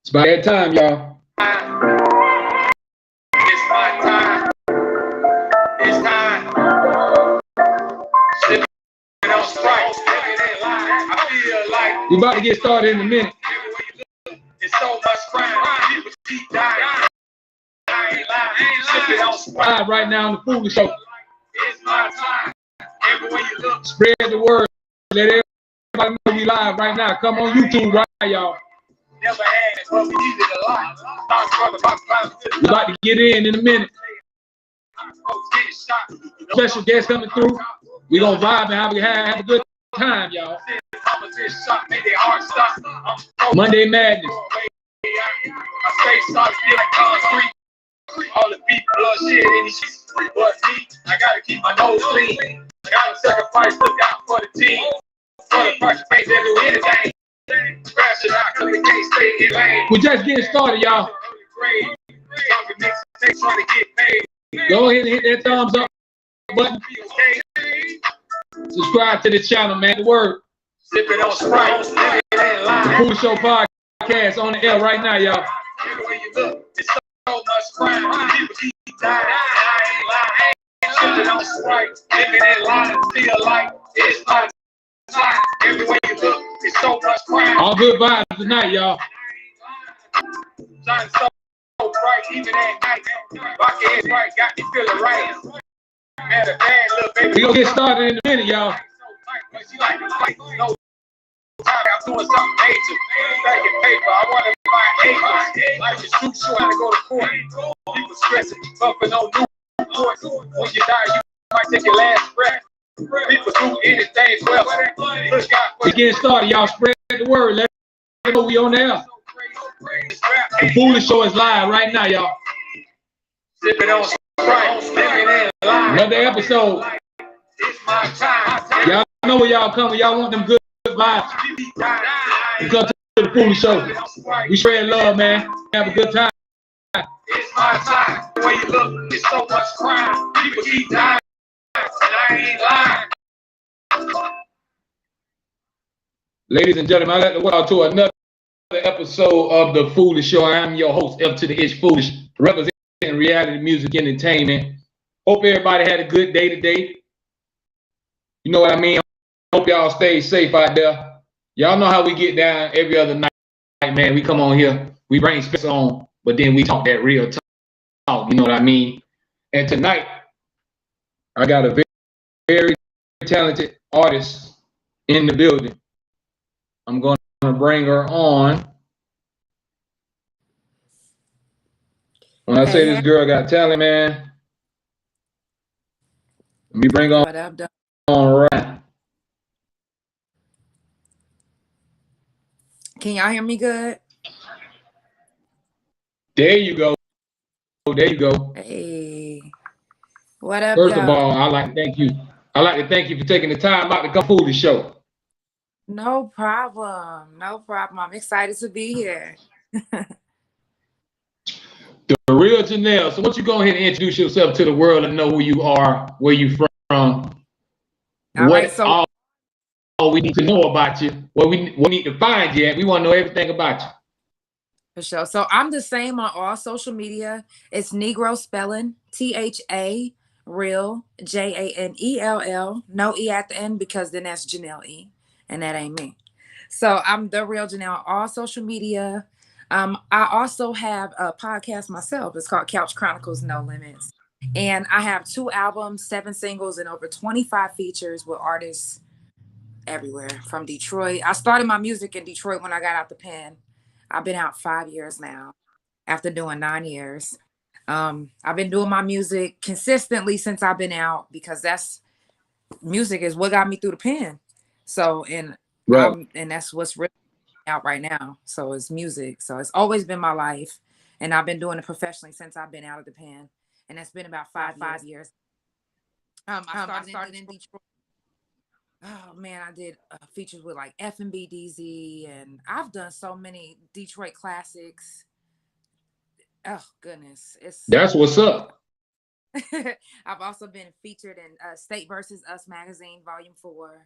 It's about that time, y'all. It's my time. It's time. Sipping on Sprite. I feel like We about to get started in a minute. it's so much crime. People keep dying. I ain't lying. Sipping on Sprite. Live right now on the Foolish Show. It's my time. Everywhere you look. Spread the word. Let everybody know we live right now. Come on YouTube right now, y'all. Never had it, but we needed a lot. We about to get in a minute. Special guest coming through. We gonna vibe and have a good time, y'all. Monday Madness. My face starts to feel like concrete. All the beat, bloodshed, any shit. But me, I gotta keep my nose clean. I gotta sacrifice, look out for the team. For the first place, they do anything. Crash it out, cause they can't stay in lane. We're just getting started, y'all. Trying to get paid. Go ahead and hit that thumbs up button. Subscribe to the channel, man. The word. Sipping on Sprite, living in line. Foolish Show podcast on the air right now, y'all. Everywhere you look, it's so much crime. People keep dying. I ain't lying. Sipping on Sprite, living in line. Feel like it's my time. Everywhere you look, it's so much crime. All good vibes tonight, y'all. Shining so bright, even at night. Rock your head right, got me feeling right. Man, a bad little baby. We gonna get started in a minute, y'all. She like to fight, no time. I'm doing something major. Stacking paper, I want to buy acres. Life is too short, I gotta go to court. People stressing, bumping on new courts. When you die, you might take your last breath. People do anything well. Look out for We getting started, y'all. Spread the word. Let them know we on the air. The Foolish Show is live right now, y'all. Sipping on Sprite, living in line. Another episode. It's my time. Y'all know where y'all come. Y'all want them good vibes. You come to the Foolish Show. We spread love, man. Have a good time. It's my time. The way you look, it's so much crime. People keep dying, and I ain't lying. Ladies and gentlemen, I'd like to welcome to another episode of the Foolish Show. I am your host, F to the H Foolish, representing reality music entertainment. Hope everybody had a good day today. You know what I mean? Hope y'all stay safe out there. Y'all know how we get down every other night, man. We come on here, we bring Spencer on, but then we talk that real talk. You know what I mean? And tonight, I got a very, very talented artist in the building. I'm going to bring her on. When I say this girl got talent, man, let me bring on right. Can y'all hear me good? There you go. There you go. Hey, what up, First of y'all? all, I'd like to thank you. I'd like to thank you for taking the time out to come Foolish Show. No problem. No problem. I'm excited to be here. The real Janelle. So, why don't you go ahead and introduce yourself to the world and know who you are, where you from, All what right, so all we need to know about you, what we need to find you, and we want to know everything about you. for sure. So I'm the same on all social media. It's Negro spelling, THA, real, JANELL. No E at the end because then that's Janelle E, and that ain't me. So I'm the real Janelle on all social media. I also have a podcast myself. It's called Couch Chronicles No Limits. And I have 2 albums, 7 singles, and over 25 features with artists everywhere from Detroit. I started my music in Detroit when I got out the pen. I've been out 5 years now after doing 9 years. I've been doing my music consistently since I've been out because music is what got me through the pen. So, and that's what's really out right now. So it's music. So it's always been my life. And I've been doing it professionally since I've been out of the pen. And that's been about five years. I started in Detroit. Oh man, I did features with like F&B DZ, and I've done so many Detroit classics. Oh goodness, That's what's up. I've also been featured in State versus Us magazine, Volume 4.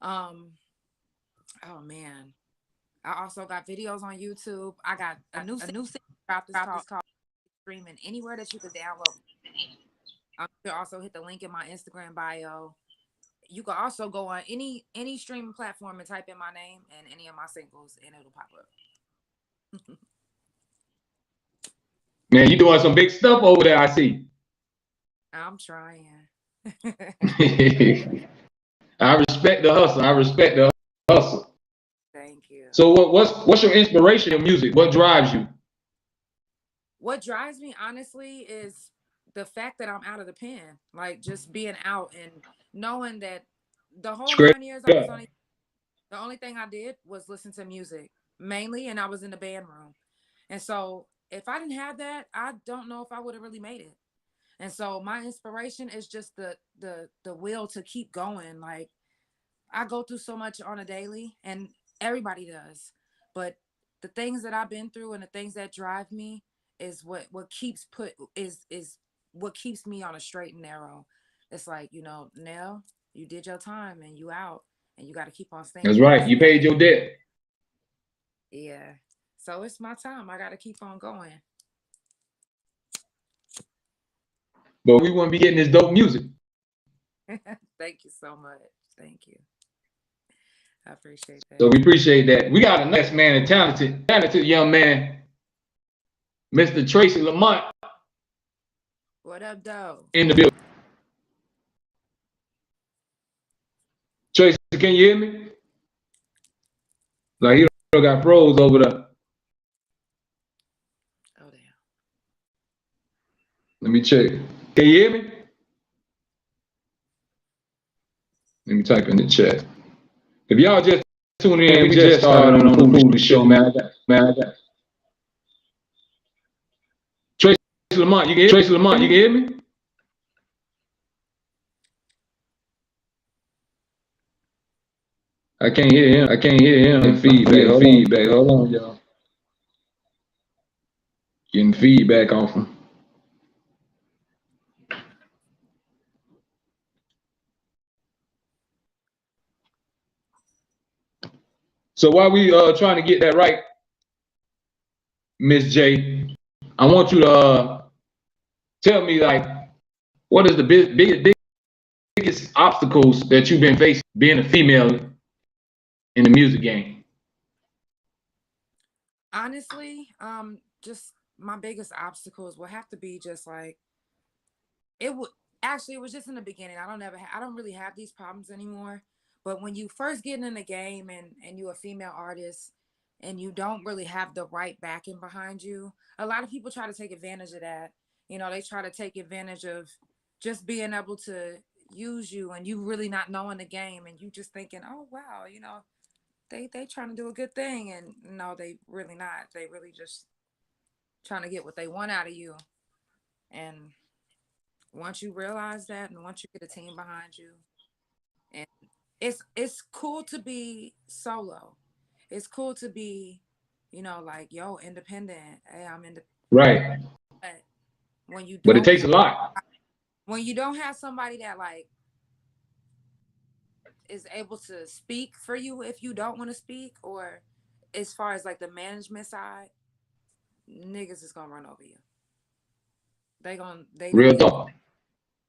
Oh man, I also got videos on YouTube. I got a new single about this called streaming anywhere that you could download. You can also hit the link in my Instagram bio. You can also go on any streaming platform and type in my name and any of my singles, and it'll pop up. Man, you doing some big stuff over there, I see. I'm trying. I respect the hustle. I respect the hustle. Thank you. So what's your inspiration in music? What drives you? What drives me, honestly, is the fact that I'm out of the pen. Like, just being out and knowing that the whole Straight 9 years I was up. on it, the only thing I did was listen to music mainly, and I was in the band room. And so if I didn't have that, I don't know if I would have really made it. And so my inspiration is just the will to keep going. Like, I go through so much on a daily, and everybody does. But the things that I've been through and the things that drive me is what keeps what keeps me on a straight and narrow. It's like, Nell, you did your time and you out, and you got to keep on staying That's right. focused. You paid your debt. Yeah. So it's my time. I got to keep on going. But we wouldn't be getting this dope music. Thank you so much. Thank you. I appreciate that. So we appreciate that. We got a nice man, a talented young man, Mr. Tracy Lamont. What up, though? In the building. Tracy, can you hear me? Like, you got froze over there. Oh, damn. Let me check. Can you hear me? Let me type in the chat. If y'all just tuning in, we just started on the Foolish Show, man. Tracy Lamont, you can hear me? I can't hear him. Feedback. Hold on, y'all. Getting feedback off him. So while we trying to get that right, Miss J, I want you to tell me, like, what is the biggest obstacles that you've been facing being a female in the music game? Honestly, just my biggest obstacles will have to be just like it was just in the beginning. I don't really have these problems anymore. But when you first get in the game and you're a female artist and you don't really have the right backing behind you, a lot of people try to take advantage of that. They try to take advantage of just being able to use you, and you really not knowing the game, and you just thinking, oh wow, they trying to do a good thing, and no, they really not. They really just trying to get what they want out of you. And once you realize that, and once you get a team behind you, and it's cool to be solo. It's cool to be, like, yo, independent. Hey, I'm independent. Right. But when you But it don't takes a lot. when you don't have somebody that like is able to speak for you if you don't want to speak, or as far as like the management side, niggas is gonna run over you. Real talk.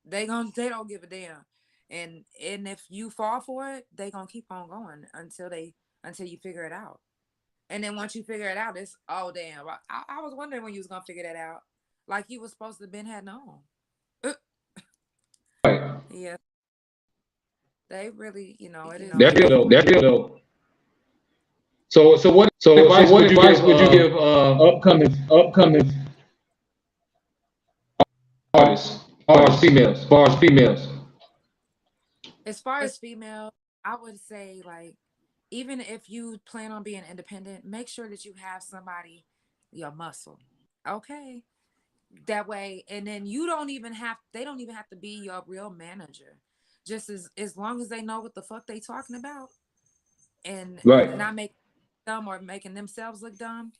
They don't give a damn. And if you fall for it, they gonna keep on going until you figure it out. And then once you figure it out, it's, oh damn. I was wondering when you was gonna figure that out. Like you was supposed to have been had known. Right. Yeah. They really, it is. That's real though. So what advice would you give upcoming artists, as far as females? As far as female, I would say, like, even if you plan on being independent, make sure that you have somebody, your muscle. Okay. That way, and then they don't even have to be your real manager. Just as long as they know what the fuck they talking about, and Right. not make dumb or making themselves look dumb.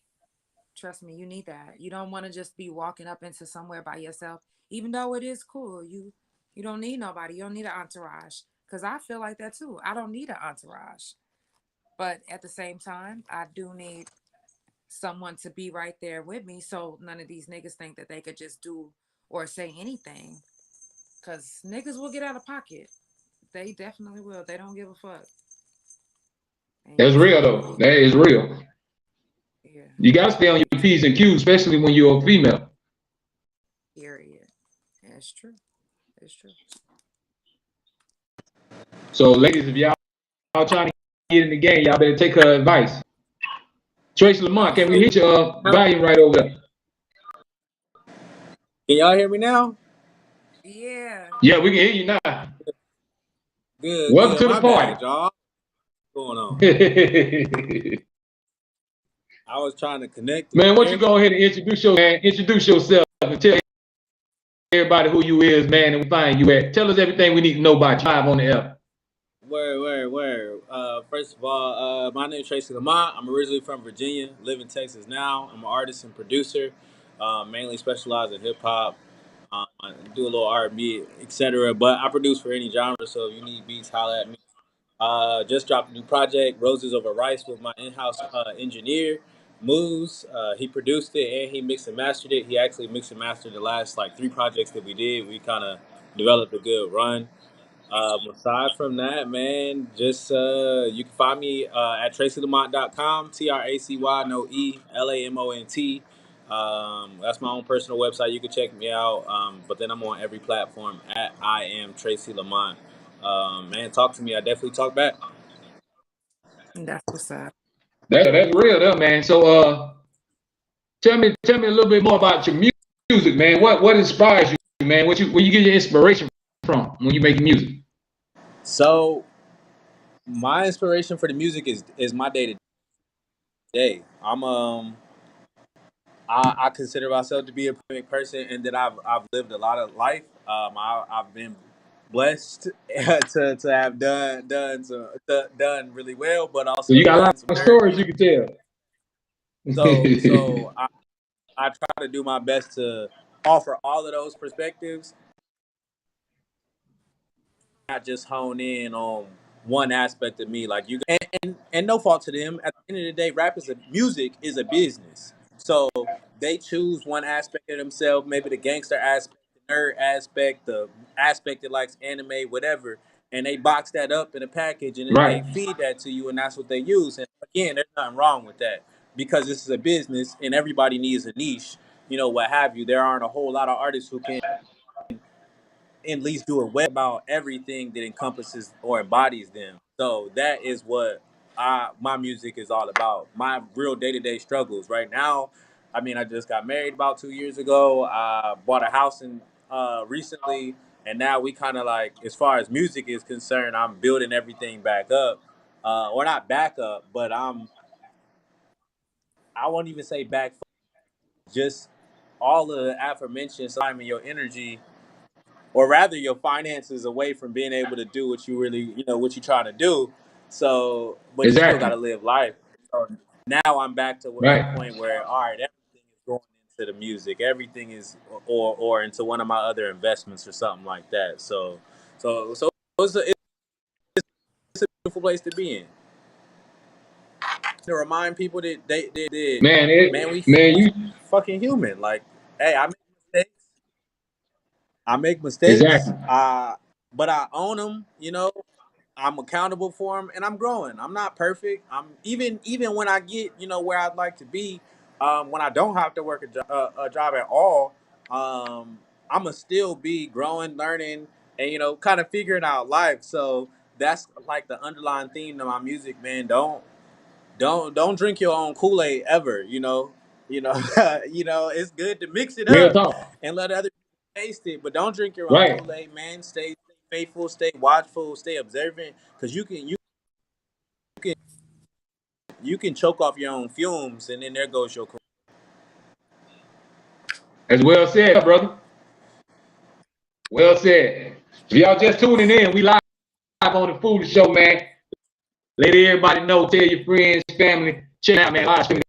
Trust me, you need that. You don't want to just be walking up into somewhere by yourself, even though it is cool. You don't need nobody. You don't need an entourage. Because I feel like that too. I don't need an entourage. But at the same time, I do need someone to be right there with me, so none of these niggas think that they could just do or say anything. Cause niggas will get out of pocket. They definitely will. They don't give a fuck. And That's you real can't. though. That is real. Yeah. You gotta stay on your P's and Q's, especially when you're a female. Period. That's true. That's true. So, ladies, if y'all trying to get in the game, y'all better take her advice. Tracy Lamont, can we hit your volume right over there? Can y'all hear me now? Yeah. Yeah, we can hear you now. Good, Welcome good. to My the party. bad, y'all. What's going on? I was trying to connect. Man, why don't you go ahead and introduce yourself and tell everybody who you is, man, and we find you at. Tell us everything we need to know about you live on the air. Where? First of all, my name is Tracy Lamont. I'm originally from Virginia, live in Texas now. I'm an artist and producer, mainly specialize in hip hop. I do a little R&B, etc. But I produce for any genre, so if you need beats, holla at me. Just dropped a new project, Roses Over Rice, with my in-house engineer, Moose. He produced it and he mixed and mastered it. He actually mixed and mastered the last like 3 projects that we did. We kind of developed a good run. Aside from that, man, just you can find me at tracylamont.com, TRACY, no E, LAMONT. That's my own personal website. You can check me out. But then I'm on every platform at I am Tracy Lamont. Man, talk to me. I definitely talk back. That's what's up. That's real, though, man. So, tell me a little bit more about your music, man. What inspires you, man? Where you get your inspiration from when you make music? So my inspiration for the music is my day to day. I consider myself to be a perfect person, and that I've lived a lot of life. I've been blessed to have done really well, but So you also got a lot done some of dirt. stories you can tell. So I try to do my best to offer all of those perspectives, not just hone in on one aspect of me. Like you, and no fault to them. At the end of the day, music is a business. So they choose one aspect of themselves, maybe the gangster aspect, the nerd aspect, the aspect that likes anime, whatever, and they box that up in a package and then they Right, feed that to you, and that's what they use. And again, there's nothing wrong with that because this is a business and everybody needs a niche, what have you. There aren't a whole lot of artists who can at least do it well about everything that encompasses or embodies them. So that is what my music is all about. My real day to day struggles. Right now, I mean, I just got married about 2 years ago. I bought a house in recently, and now we kind of like, as far as music is concerned, I'm building everything back up, or not back up, but I won't even say back. Just all of the aforementioned time and your energy, or rather your finances, away from being able to do what you really, what you're trying to do. So, but you still got exactly. to live life. So now I'm back to the Right. point where, all right, everything is going into the music. Everything is, or into one of my other investments or something like that. So it's a beautiful place to be in. To remind people that they Man, man, man, we you fucking human. Like, hey, I make mistakes. I make mistakes. exactly. But I own them. I'm accountable for them, and I'm growing. I'm not perfect. I'm even when I get where I'd like to be, when I don't have to work a job at all, I'm gonna still be growing, learning, and kind of figuring out life. So that's like the underlying theme of my music, man. Don't drink your own Kool-Aid ever. It's good to mix it Real up talk. and let other people taste it, but don't drink your own Right. Kool-Aid, man. Stay faithful, stay watchful, stay observant, because can you can choke off your own fumes, and then there goes your career. As well said, brother. Well said. If y'all just tuning in, we live on the Foolish Show, man. Let everybody know. Tell your friends, family. Check out, man. Live streaming.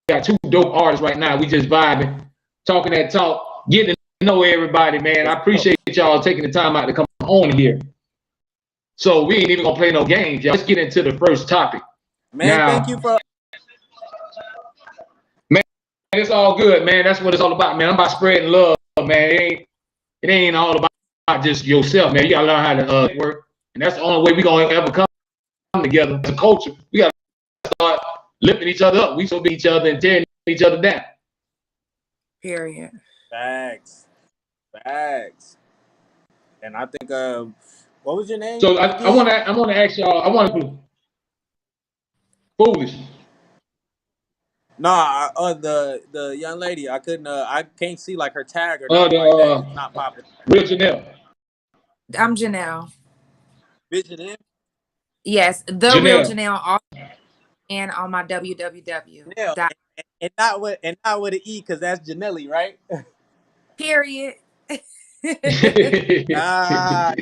We got 2 dope artists right now. We just vibing, talking that talk, getting to know everybody, man. I appreciate y'all taking the time out to come on here. So we ain't even gonna play no games, y'all. Let's get into the first topic. Man, thank you Now, for. man, it's all good, man. That's what it's all about, man. I'm about spreading love, man. It ain't all about just yourself, man. You gotta learn how to work, and that's the only way we gonna ever come together as a culture. We gotta start lifting each other up. We so be each other and tearing each other down. Period. Facts. Facts. And I think, what was your name So I again? wanna ask y'all. I want to foolish. Nah, the young lady, I can't see like her tag or Uh, nothing the like that. It's not popping. real Janelle. I'm Janelle. Vision in Yes, the real Janelle. Janelle. All and on my www. Janelle, Dot, and not with an E, because that's Janelli, right? period. You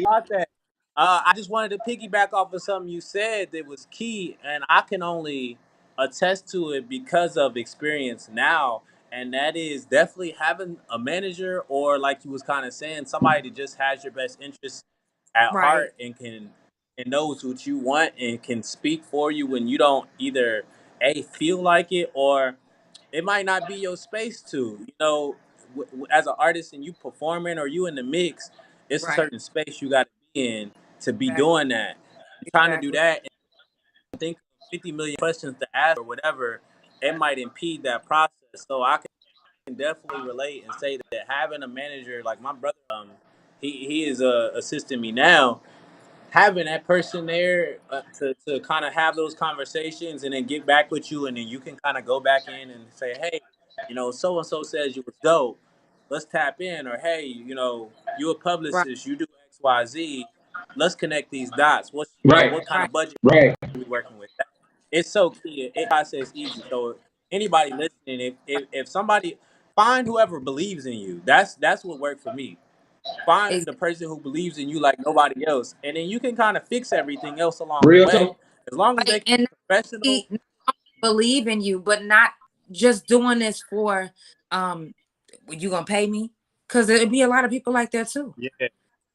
got that. I just wanted to piggyback off of something you said that was key, and I can only attest to it because of experience now, and that is definitely having a manager, or like you was kind of saying, somebody that just has your best interests at Right. heart and knows what you want and can speak for you when you don't either a feel like it, or it might not be your space to. As an artist and you performing or you in the mix, it's a Right. certain space you got to be in to be Exactly. doing that. Trying to do Exactly. that and think of 50 million questions to ask or whatever, it might impede that process. So I can definitely relate and say that having a manager like my brother, he is assisting me now, having that person there to kind of have those conversations and then get back with you, and then you can kind of go back in and say, hey, so and so says you was dope, let's tap in. Or hey, you a Right. publicist, you do XYZ, let's connect these dots. Right. What kind Right. of budget Right. are we working with? It's so key. It process easy. So anybody listening, if somebody, find whoever believes in you. That's what worked for me. Find Ex- the person who believes in you like nobody else, and then you can kind of fix everything else along the Real way, talk. as long as they Like, can and be professional. not believe in you, but not just doing this for you gonna pay me? Because there'd be a lot of people like that too. Yeah,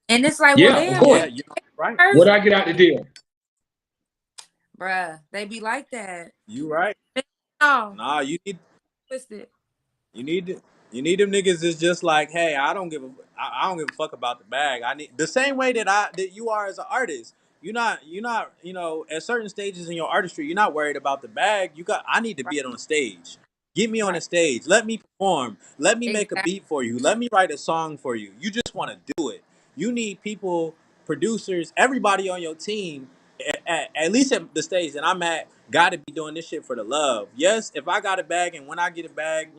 And it's like, well, Yeah, of damn, you course. yeah, you know, right. What person, I get out the deal. bruh. They be like that. You right. Oh, Nah, twisted. you need to, you need them niggas is just like, hey, I don't give a fuck about the bag. I need the same way that you are as an artist. You're not, at certain stages in your artistry, you're not worried about the bag. I need to Right. be it on stage. Get me on the Right. stage. Let me perform. Let me make a Exactly. beat for you. Let me write a song for you. You just want to do it. You need people, producers, everybody on your team, at least at the stage that I'm at, got to be doing this shit for the love. Yes, if I got a bag and when I get a bag,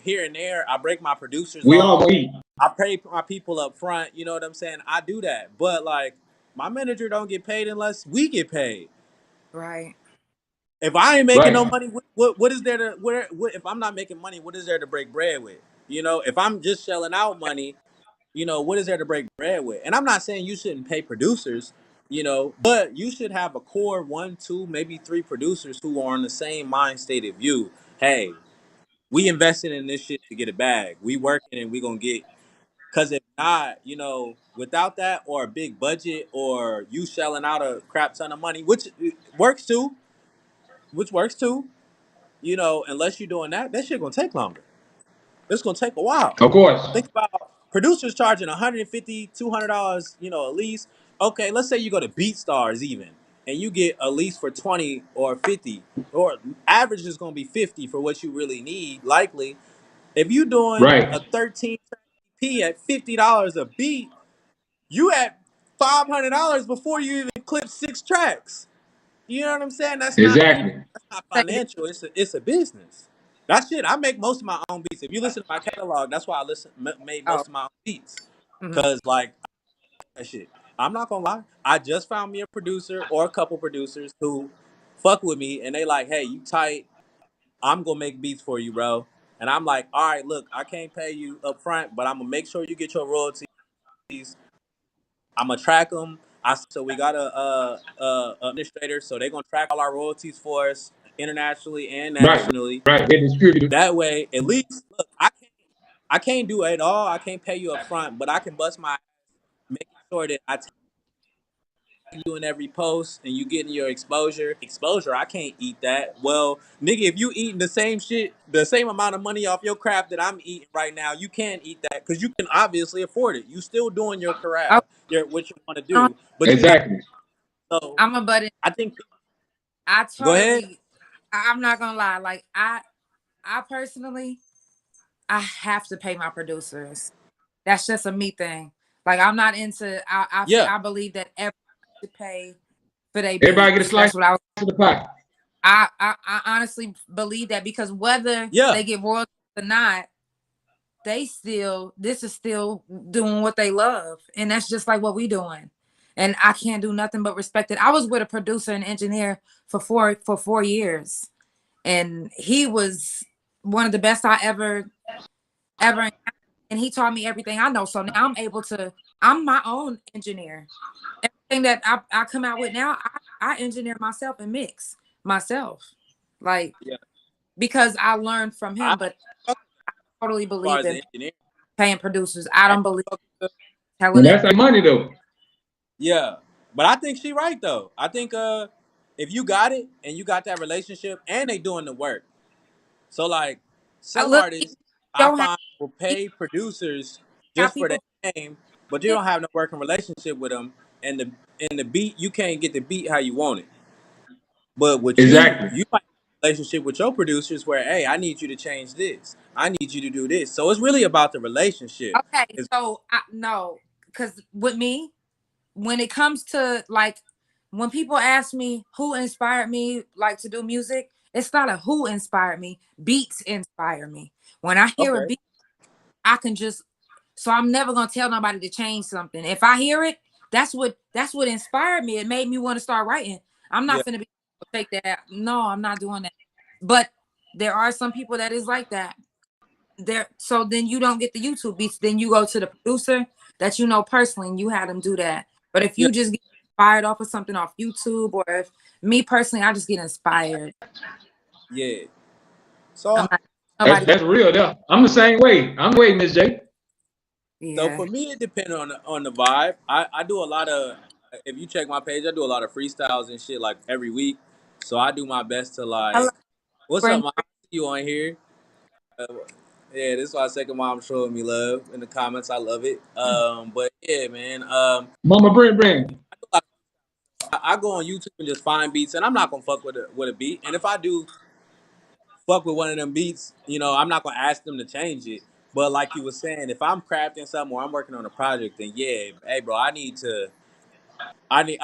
here and there, I break my producers We all off. gonna eat. I pay my people up front. You know what I'm saying? I do that. But like, my manager don't get paid unless we get paid. Right. If I ain't making no Right. money, what is there to if I'm not making money, what is there to break bread with? If I'm just shelling out money, what is there to break bread with? And I'm not saying you shouldn't pay producers, but you should have a core one, two, maybe three producers who are on the same mind state of you. Hey, we invested in this shit to get a bag. We working and we gonna get. Cause if not, without that or a big budget or you shelling out a crap ton of money, works too, which works too, unless you're doing that, that shit gonna take longer. It's gonna take a while. Of course. Think about producers charging $150, $200, at least. Okay, let's say you go to BeatStars even, and you get a lease for 20 or 50, or average is gonna be 50 for what you really need, likely. If you doing Right. a 13 track EP at $50 a beat, you at $500 before you even clip 6 tracks. You know what I'm saying? Exactly. That's not Say that. financial. It's a business. That's it. I make most of my own beats. If you listen to my catalog, that's why made Oh. most of my own beats. Mhm. Cause like that shit. I'm not gonna lie. I just found me a producer or a couple producers who fuck with me, and they like, hey, you tight? I'm gonna make beats for you, bro. And I'm like, all right, look, I can't pay you up front, but I'm gonna make sure you get your royalties. I'm gonna track them. So we got a administrator, so they're gonna track all our royalties for us internationally and Right. nationally. Right. They distributed. That way, at least, look, I can't do it all. I can't pay you up front, but I can bust my making sure that you in every post and you getting your exposure. I can't eat that. Well, nigga, if you eating the same shit, the same amount of money off your craft that I'm eating right now, you can't eat that because you can obviously afford it. You still doing your Oh, craft, what you want to no, do, but you can't. Exactly. So I'm a butt in. I think. I Go ahead. totally. I'm not gonna lie. Like I personally, I have to pay my producers. That's just a me thing. Like I'm not into. Yeah, I believe that everyone should pay for their Everybody get a beats. slice That's what I was. of the pie. I honestly believe that because whether yeah, they get royalties or not, this is still doing what they love, and that's just like what we doing. And I can't do nothing but respect it. I was with a producer and engineer for 4 years, and he was one of the best I ever, and he taught me everything I know. So now I'm able to. I'm my own engineer. Everything that I come out with now, I engineer myself and mix myself, like yeah. because I learned from I him. But fuck I totally as far believe as in the engineering. paying producers. I And don't believe I fuck And telling them. that's like money though. Yeah, but I think she right though. I think if you got it and you got that relationship and they doing the work, so like I some look. artists I Don't have find will pay producers got just for their people. name, but you don't have no working relationship with them, and the beat you can't get the beat how you want it. But with Exactly. you might have a relationship with your producers where hey, I need you to change this, I need you to do this. So it's really about the relationship. Okay, It's, so no, because with me, when it comes to like, when people ask me who inspired me like to do music, it's not a who inspired me. Beats inspire me. When I hear a okay, beat, I can just. So I'm never gonna tell nobody to change something. If I hear it, that's what inspired me. It made me want to start writing. I'm yeah, not gonna be take that. No, I'm not doing that. But there are some people that is like that. There, so then you don't get the YouTube beats. Then you go to the producer that you know personally, and you have them do that. But if yeah, you just get inspired off of something off YouTube, or if me personally, I just get inspired. yeah. So I'm not That's nobody. that's real there. I'm the same way. I'm the way, Miss J. So Yeah, for me, it depends on the vibe. I do a lot of. If you check my page, I do a lot of freestyles and shit like every week. So I do my best to I love like, what's up, bring. mom? I see you on here. Uh, yeah, this is why second mom showing me love in the comments. I love it. But yeah, man. Mama Brand. I go on YouTube and just find beats, and I'm not gonna fuck with a beat. And if I do fuck with one of them beats, I'm not gonna ask them to change it. But like you were saying, if I'm crafting something or I'm working on a project, then yeah, hey bro, I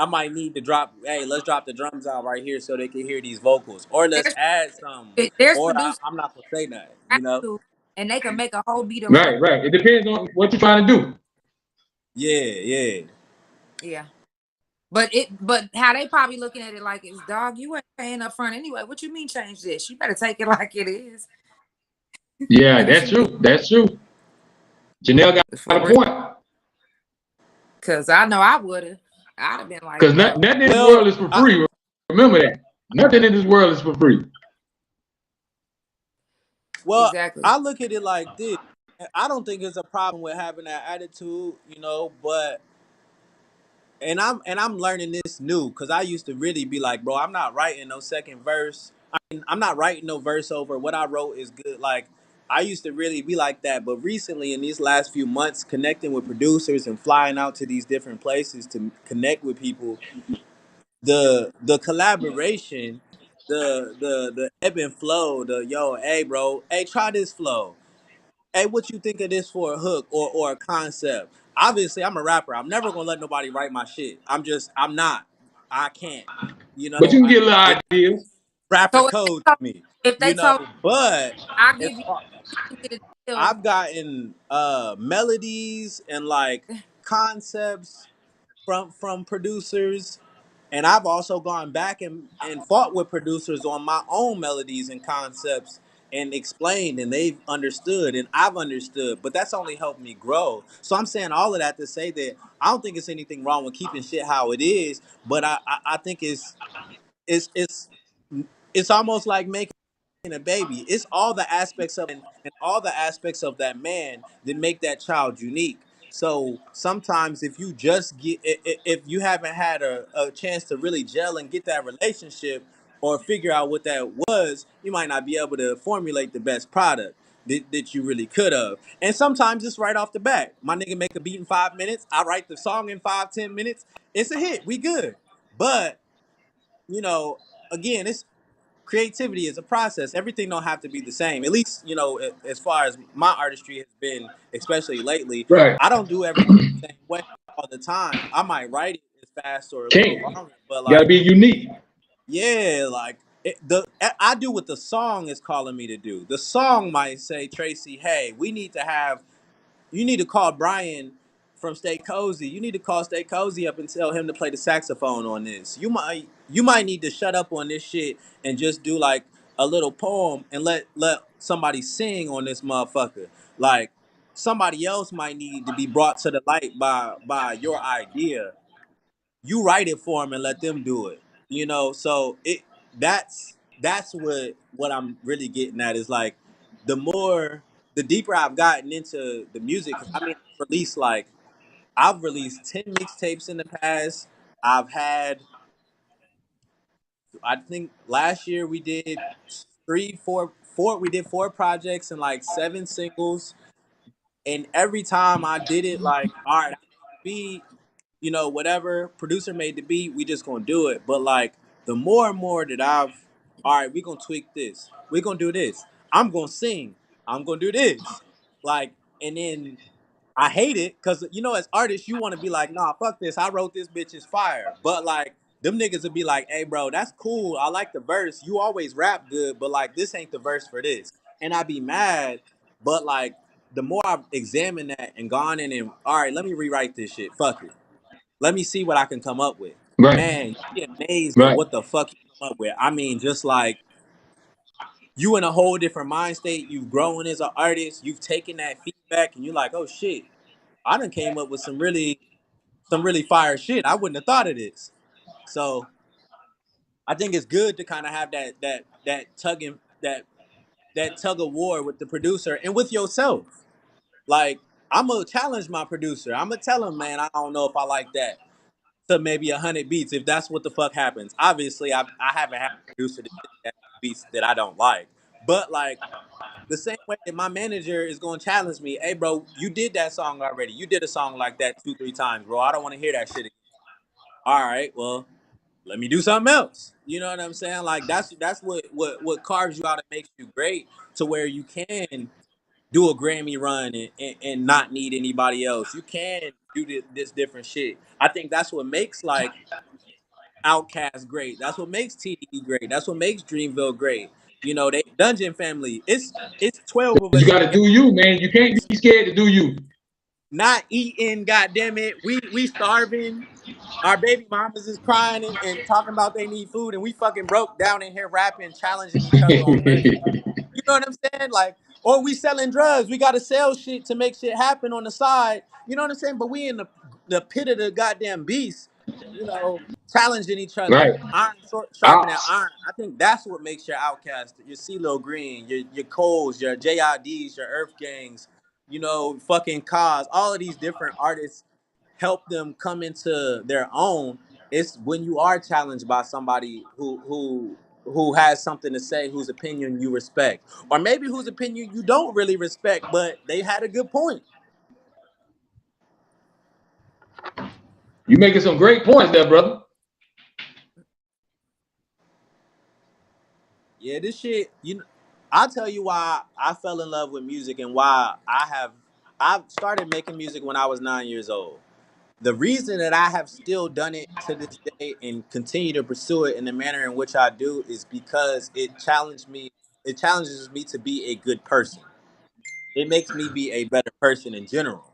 might need to drop. Hey, let's drop the drums out right here so they can hear these vocals, or let's There's add some, there's or producers I'm not gonna say nothing. that do, and they can make a whole beat around. Right, right. It depends on what you're trying to do. Yeah, yeah, Yeah. But how they probably looking at it like it's dog, you ain't paying up front anyway. What you mean change this? You better take it like it is. Yeah, What that's you mean true. That's true. Janelle for got a real? point. Cause I know I would have. I'd have been like, Because no. nothing in this Well, world is for free. Remember that. Nothing in this world is for free. well, Exactly. I look at it like this. I don't think it's a problem with having that attitude, but and I'm learning this new because I used to really be like, bro, I'm not writing no second verse. I'm not writing no verse over what I wrote is good. Like I used to really be like that, but recently in these last few months, connecting with producers and flying out to these different places to connect with people, the collaboration, the ebb and flow, the yo, hey bro, hey try this flow. Hey, what you think of this for a hook or a concept? Obviously, I'm a rapper. I'm never gonna let nobody write my shit. I'm not. I can't. But you can I, get a little it's ideas. rapper So code to me. if they told But I it's give you, you can get a deal. I've gotten melodies and like concepts from producers, and I've also gone back and fought with producers on my own melodies and concepts and explained, and they've understood and I've understood, but that's only helped me grow. So I'm saying all of that to say that I don't think it's anything wrong with keeping shit how it is, but I think it's it's it's almost like making a baby. It's all the aspects of and all the aspects of that man that make that child unique. So sometimes if you just if you haven't had a chance to really gel and get that relationship or figure out what that was, you might not be able to formulate the best product that you really could have. And sometimes it's right off the bat. My nigga make a beat in 5 minutes. I write the song in 5-10 minutes. It's a hit. We good. But you know, again, it's creativity is a process. Everything don't have to be the same. At least, as far as my artistry has been, especially lately, Right. I don't do everything the same way all the time. I might write it as fast or a little Can't. longer, but Got to like, be unique. yeah, like I do what the song is calling me to do. The song might say, Tracy, hey, we need to have you need to call Brian from Stay Cozy. You need to call Stay Cozy up and tell him to play the saxophone on this. You might need to shut up on this shit and just do like a little poem and let somebody sing on this motherfucker. Like somebody else might need to be brought to the light by your idea. You write it for them and let them do it. So that's what I'm really getting at is like the deeper I've gotten into the music. 'Cause I mean, I've released 10 mixtapes in the past. I've had, I think last year we did we did 4 projects and like 7 singles. And every time I did it, like, all right, I made the beat, whatever producer made the beat, we just gonna do it. But like the more and more that all right, we gonna tweak this, we gonna do this. I'm gonna sing. I'm gonna do this, like, and then I hate it because as artists, you want to be like, nah, fuck this. I wrote this bitch is fire. But like them niggas would be like, hey, bro, that's cool. I like the verse. You always rap good, but like this ain't the verse for this. And I'd be mad. But like the more I've examined that and gone in and all right, let me rewrite this shit. Fuck it. Let me see what I can come up with. Right. Man, you be amazed at Right. what the fuck you come up with. I mean, just like you in a whole different mind state. You've grown as an artist. You've taken that feedback, and you're like, oh shit, I done came up with some really fire shit. I wouldn't have thought of this. So I think it's good to kind of have that tug of war with the producer and with yourself. Like I'm gonna challenge my producer. I'm gonna tell him, man, I don't know if I like that. To maybe 100 beats if that's what the fuck happens. Obviously, I haven't had a producer that beats that I don't like, but like the same way that my manager is gonna challenge me, hey bro, you did that song already. You did a song like that 2-3 times, bro. I don't want to hear that shit again. All right, well, let me do something else. You know what I'm saying? Like that's what carves you out and makes you great to where you can do a Grammy run and not need anybody else. You can do this different shit. I think that's what makes like Outkast great. That's what makes TDE great. That's what makes Dreamville great. They Dungeon Family. It's 12 of You us got to do you, man. You can't be scared to do you. not eating. Goddamn it, we starving. Our baby mamas is crying and talking about they need food, and we fucking broke down in here rapping, challenging each other on verses. You know what I'm saying? Like, or we selling drugs. We gotta sell shit to make shit happen on the side. You know what I'm saying? But we in the pit of the goddamn beast. Challenging each Right. other, iron I, sharpening iron. I think that's what makes your Outcast, your CeeLo Green, your Coles, your JIDs, your Earth Gangs, fucking Cause, all of these different artists help them come into their own. It's when you are challenged by somebody who has something to say, whose opinion you respect, or maybe whose opinion you don't really respect, but they had a good point. you making some great points there, brother. Yeah, this shit, I'll tell you why I fell in love with music and why I've started making music when I was 9 years old. The reason that I have still done it to this day and continue to pursue it in the manner in which I do is because it challenges me to be a good person. It makes me be a better person in general.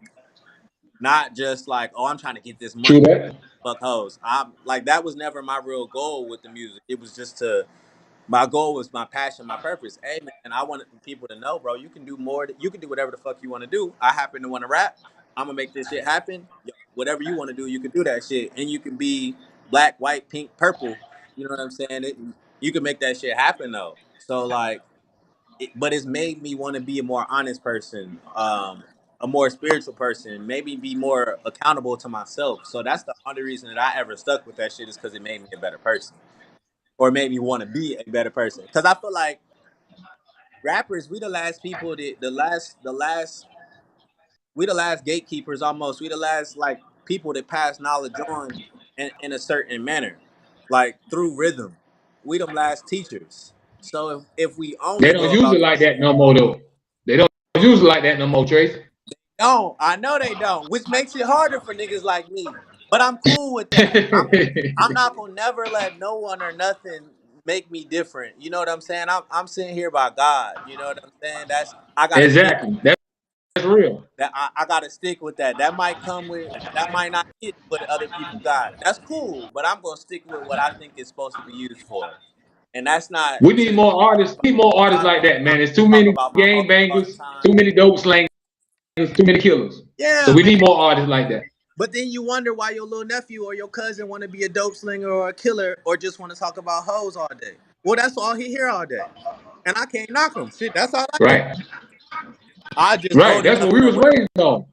Not just like, oh, I'm trying to get this True money, that. fuck hoes. I'm like that was never my real goal with the music. It was just to my goal was my passion, my purpose. Hey man, I wanted people to know, bro, you can do more. You can do whatever the fuck you want to do. I happen to want to rap. I'm gonna make this shit happen. Yo, whatever you want to do, you can do that shit, and you can be black, white, pink, purple. You know what I'm saying? You can make that shit happen though. So like, but it's made me want to be a more honest person. a more spiritual person, maybe be more accountable to myself. So that's the only reason that I ever stuck with that shit is because it made me a better person or made me want to be a better person. Because I feel like rappers, we the last people that we the last gatekeepers almost. We the last like people that pass knowledge on in a certain manner, like through rhythm. We them last teachers. So if we They only don't go use about it the like that no more though. They don't use it like that no more, Trace. don't, I know they don't, which makes it harder for niggas like me. But I'm cool with that. I'm not gonna never let no one or nothing make me different. You know what I'm saying? I'm sitting here by God. You know what I'm saying? That's I gotta stick Exactly. That's real. that I gotta stick with that. That might come with that might not get what other people got. That's cool, but I'm gonna stick with what I think it's supposed to be used for. And that's not We need to more artists. We need more artists try to like that, man. There's too talk many about my game hoes all the bangers, time. too many dope slangers, too many killers. So Yeah, we man. need more artists like that. But then you wonder why your little nephew or your cousin want to be a dope slinger or a killer or just want to talk about hoes all day. Well, that's all he hear all day, and I can't knock him. Shit, that's all I hear. Right. I just Right. old That's enough what we to was raised on.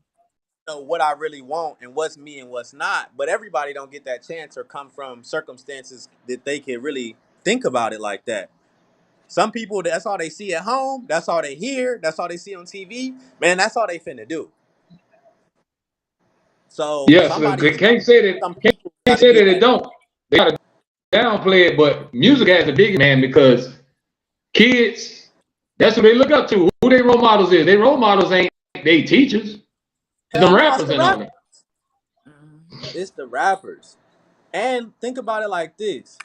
know what I really want and what's me and what's not. But everybody don't get that chance or come from circumstances that they can really think about it like that. Some people, that's all they see at home. That's all they hear. That's all they see on TV. Man, that's all they finna do. So Yes, somebody's got, can't say that. some people got Can't to say get that it that. don't. They gotta downplay it, but music has a big man because kids, that's who they look up to. Who their role models is. Their role models ain't they teachers. It's Hell them no, it's rappers the and all rappers. that. It's the rappers. And think about it like this.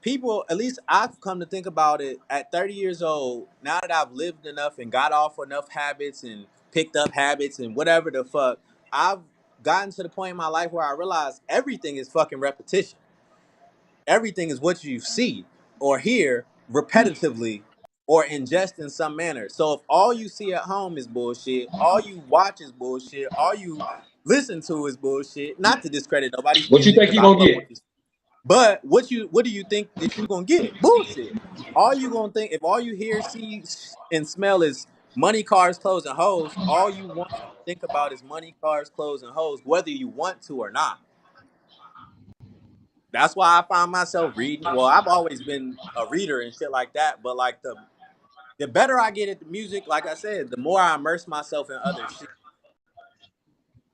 People, at least I've come to think about it at 30 years old, now that I've lived enough and got off enough habits and picked up habits and whatever the fuck, I've gotten to the point in my life where I realize everything is fucking repetition. Everything is what you see or hear repetitively or ingest in some manner. So if all you see at home is bullshit, all you watch is bullshit, all you listen to is bullshit, not to discredit nobody's What you music think because you I gonna fuck get? with this. But what do you think that you gonna get? Bullshit. All you gonna think if all you hear, see, and smell is money, cars, clothes, and hoes, all you want to think about is money, cars, clothes, and hoes, whether you want to or not. That's why I find myself reading. Well, I've always been a reader and shit like that. But like the better I get at the music, like I said, the more I immerse myself in other shit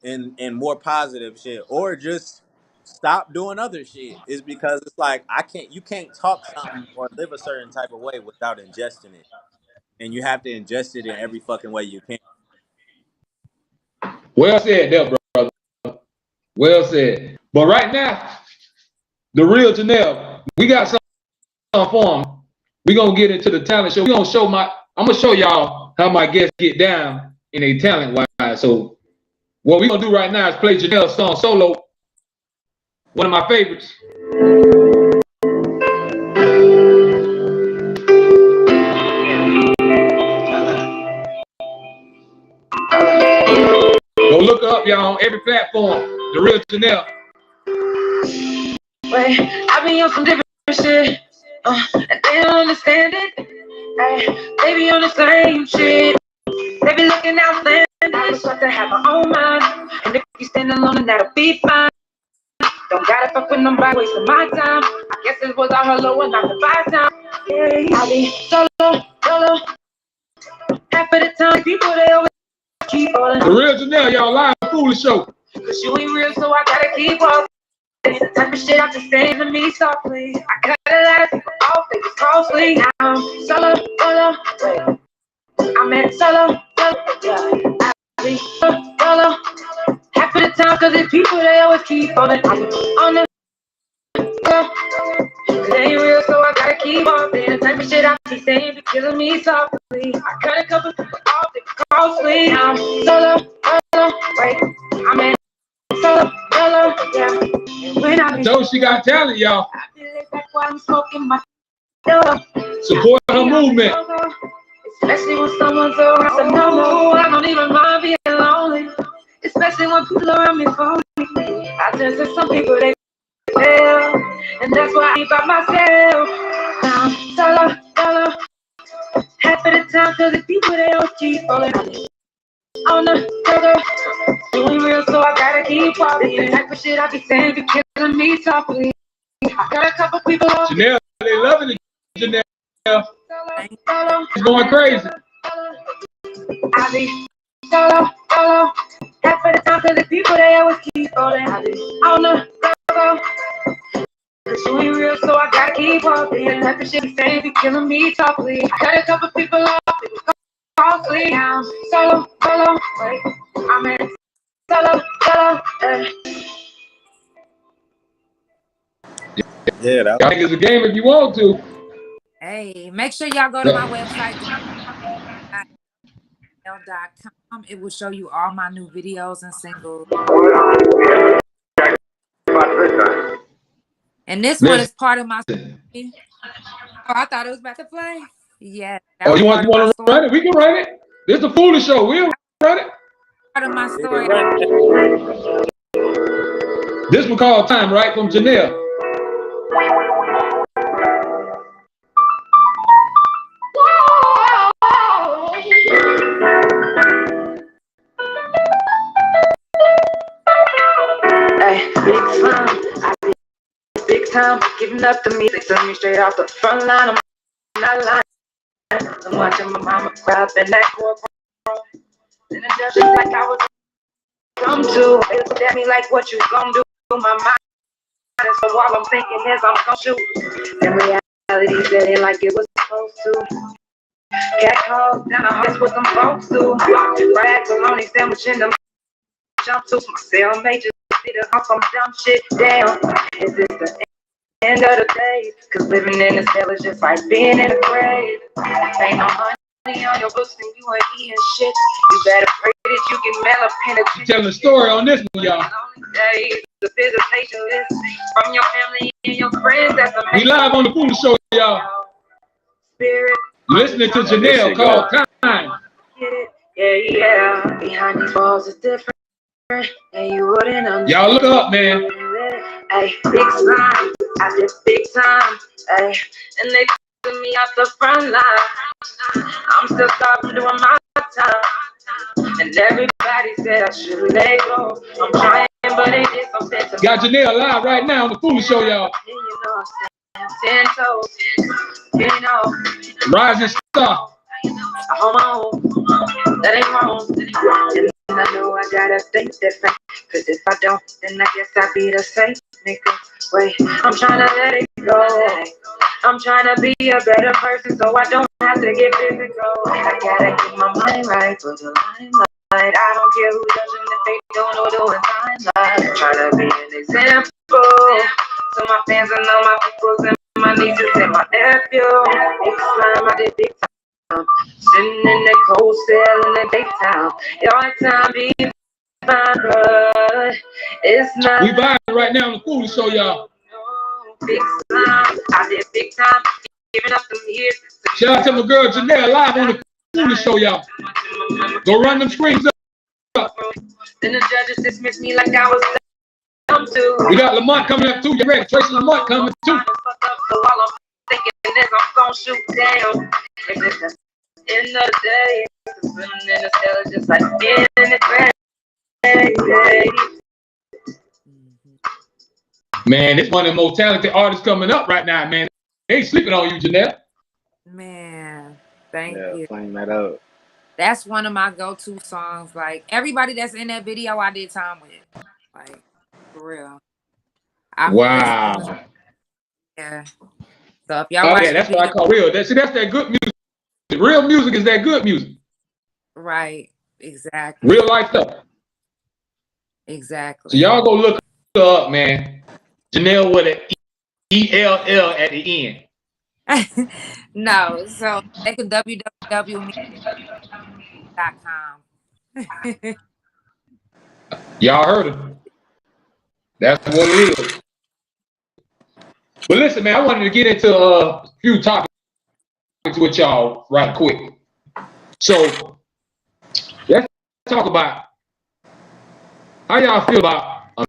and more positive shit, or just stop doing other shit. Is because it's like you can't talk something or live a certain type of way without ingesting it, and you have to ingest it in every fucking way you can. Well said, there, brother. Well said. But right now, the real Janelle, we got something for him. We gonna get into the talent show. I'm gonna show y'all how my guests get down in a talent wise. So what we gonna do right now is play Janelle's song solo, one of my favorites. Go look her up, y'all, on every platform. The real Janelle. Wait, I be on some different shit, and they don't understand it. They be on the same shit. They be looking outlandish. I just like to have my own mind, and if you stand alone, then that'll be fine. Don't gotta fuck with nobody, wasting my time. I guess it was all hello and not the five time. I be solo, half of the time people they always keep on. The real Janelle, y'all, live foolish show. Cause you ain't real, so I gotta keep walking. It's the type of shit I'm just saying to me softly. I cut a lot of people off, they was costly. Now I'm solo, I'm at solo, yeah. I be solo, half of the time, cause it's people they always keep on it. I'm on the it ain't real, so I gotta keep on saying the type of shit I be saying be killing me softly. I cut a couple people off, they was costly. Now I'm solo, I'm at solo, yeah. And when I told she got talent, y'all. I feel like that's why I'm smoking my solo. Support her movement. Especially when someone's around, so no, I don't even mind being lonely. Especially when people around me phone me. I just said some people they fail, and that's why I ain't by myself. Now I'm solo, half of the time, cause the people they always keep falling. On the go, doing real, so I gotta keep walking. This the type of shit I be saying, be killing me softly. I got a couple people on Janelle, they loving it. Janelle, it's going crazy. I be solo. Half of the time, cause the people they always keep falling. I be on the go. Cause you ain't real, so I gotta keep walking. The type of shit be saying, be killing me softly. I got a couple people off, costly. I'm solo, wait, I'm in solo, Yeah, that Y'all think it's a game if you want to. Hey, make sure y'all go to my website, .com. It will show you all my new videos and singles. And this one is part of my story. Oh, I thought it was about to play. Yeah. Oh, you want to run it? We can run it. This is the Foolish Show. We'll run it. Part of my story. This one called Time, right? From Janelle. Hey, big time, giving up the music to me straight off the front line. I'm not lying. I'm watching my mama cry up in that courtroom. And the judge is like I was come to. They looked at me like, what you gonna do? My mind is so all I'm thinking is I'm gonna shoot. In reality, said it like it was supposed to. Got called down, that's what some folks do. Fried bologna sandwich in them jumpsuits. My cellmate just did it on some dumb shit. Damn, is this the end of the day? Cause living in a cell is just like being in a grave. Ain't no money on your books and you ain't eating shit. You better pray that you can mail a penitentiary. Telling the story on this one, y'all. The visitation list from your family and your friends. That's a We live on the Foolish Show, y'all. Spirit. Listening to Janelle called Time. Yeah. Behind these walls is different. And you wouldn't understand. Y'all look up, man. Hey, big time. I did big time. Hey, and they took me off the front line. I'm still stopping doing my time. And everybody said I should let go. I'm trying, but they did something to me. Got Janelle live right now on the Foolish Show, y'all. You know, I'm 10 toes. You know, Rising star. I hold on. That ain't wrong. And I know I gotta think different. Cause if I don't, then I guess I'll be the same nigga. Wait, I'm trying to let it go. I'm trying to be a better person so I don't have to get physical. I gotta keep my mind right for the limelight. I don't care who doesn't if they don't know doing timeline. I'm trying to be an example to my fans and all my peoples and my nieces and my nephew. Big time, I did big time. Sitting in the cold cell in the daytime. Your time be fine, but it's not. We vibing right now on the Foolish Show, y'all. Big time, I did big time. Giving up them years. Shout out to my girl Janelle live on the Foolish Show, y'all. Go run them screens up. Then the judges dismissed me like I was dumb too. We got Lamont coming up too. You ready? Tracy Lamont coming too. So all I'm thinking is I'm gonna shoot down. And it's the end of the day. Swimming in the cell is just like being in the grave. Man, it's one of the most talented artists coming up right now, man. They ain't sleeping on you, Janelle. Man, thank you. Playing that up. That's one of my go-to songs. Like everybody that's in that video, I did time with. Like for real. Wow. Yeah. So if y'all watch yeah, that's what I call real. That's that good music. Real music is that good music. Right. Exactly. Real life stuff. Exactly. So y'all go look her up, man. Janelle with an ELL at the end. No, so they can www.me.com. Y'all heard it. That's what it is. But listen, man, I wanted to get into a few topics with y'all right quick. So let's talk about how y'all feel about a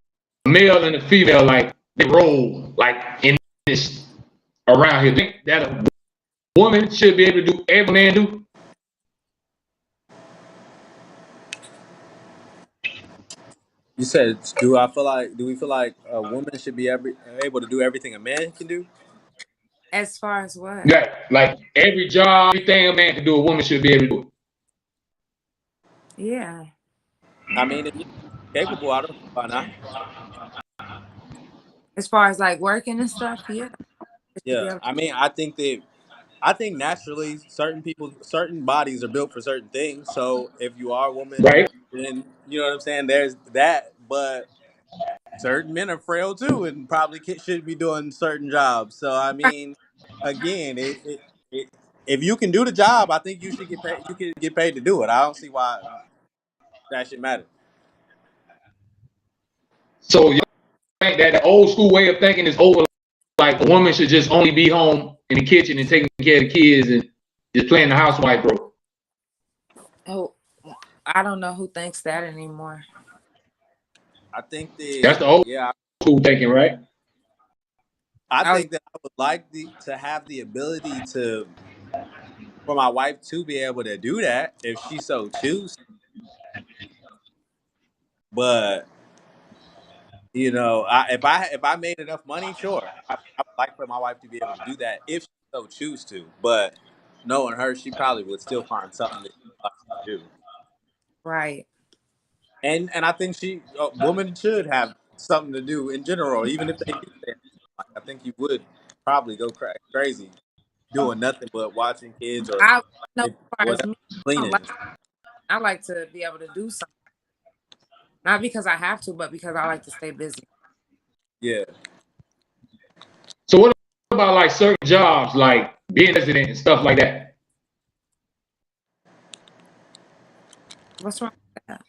male and a female, like they role, like in this around here. Think that a woman should be able to do every man do? You said, do we feel like a woman should be able to do everything a man can do? As far as what? Yeah, like every job, everything a man can do, a woman should be able to do it. Yeah. I mean, if you're capable, I don't see why not. As far as like working and stuff, yeah. It should be Yeah, able I mean, I think naturally certain bodies are built for certain things. So if you are a woman, Right? then you know what I'm saying. There's that, but certain men are frail too, and probably should be doing certain jobs. So I mean, again, it if you can do the job, I think you should get paid. You can get paid to do it. I don't see why that should matter. So you think that the old school way of thinking is over? Like a woman should just only be home in the kitchen and taking care of the kids and just playing the housewife role. Oh, I don't know who thinks that anymore. I think That's that the old yeah, school thinking, right? I I was think that I would like to have the ability to for my wife to be able to do that if she so choose. But if I made enough money, sure, I would like for my wife to be able to do that if she so choose to. But knowing her, she probably would still find something that she likes to do. right. And I think women should have something to do in general, even if they do stay. Like I think you would probably go crazy doing nothing but watching kids or I know as far as whatever me, cleaning. I like to be able to do something. Not because I have to, but because I like to stay busy. Yeah. So what about like certain jobs, like being president and stuff like that? What's wrong with that?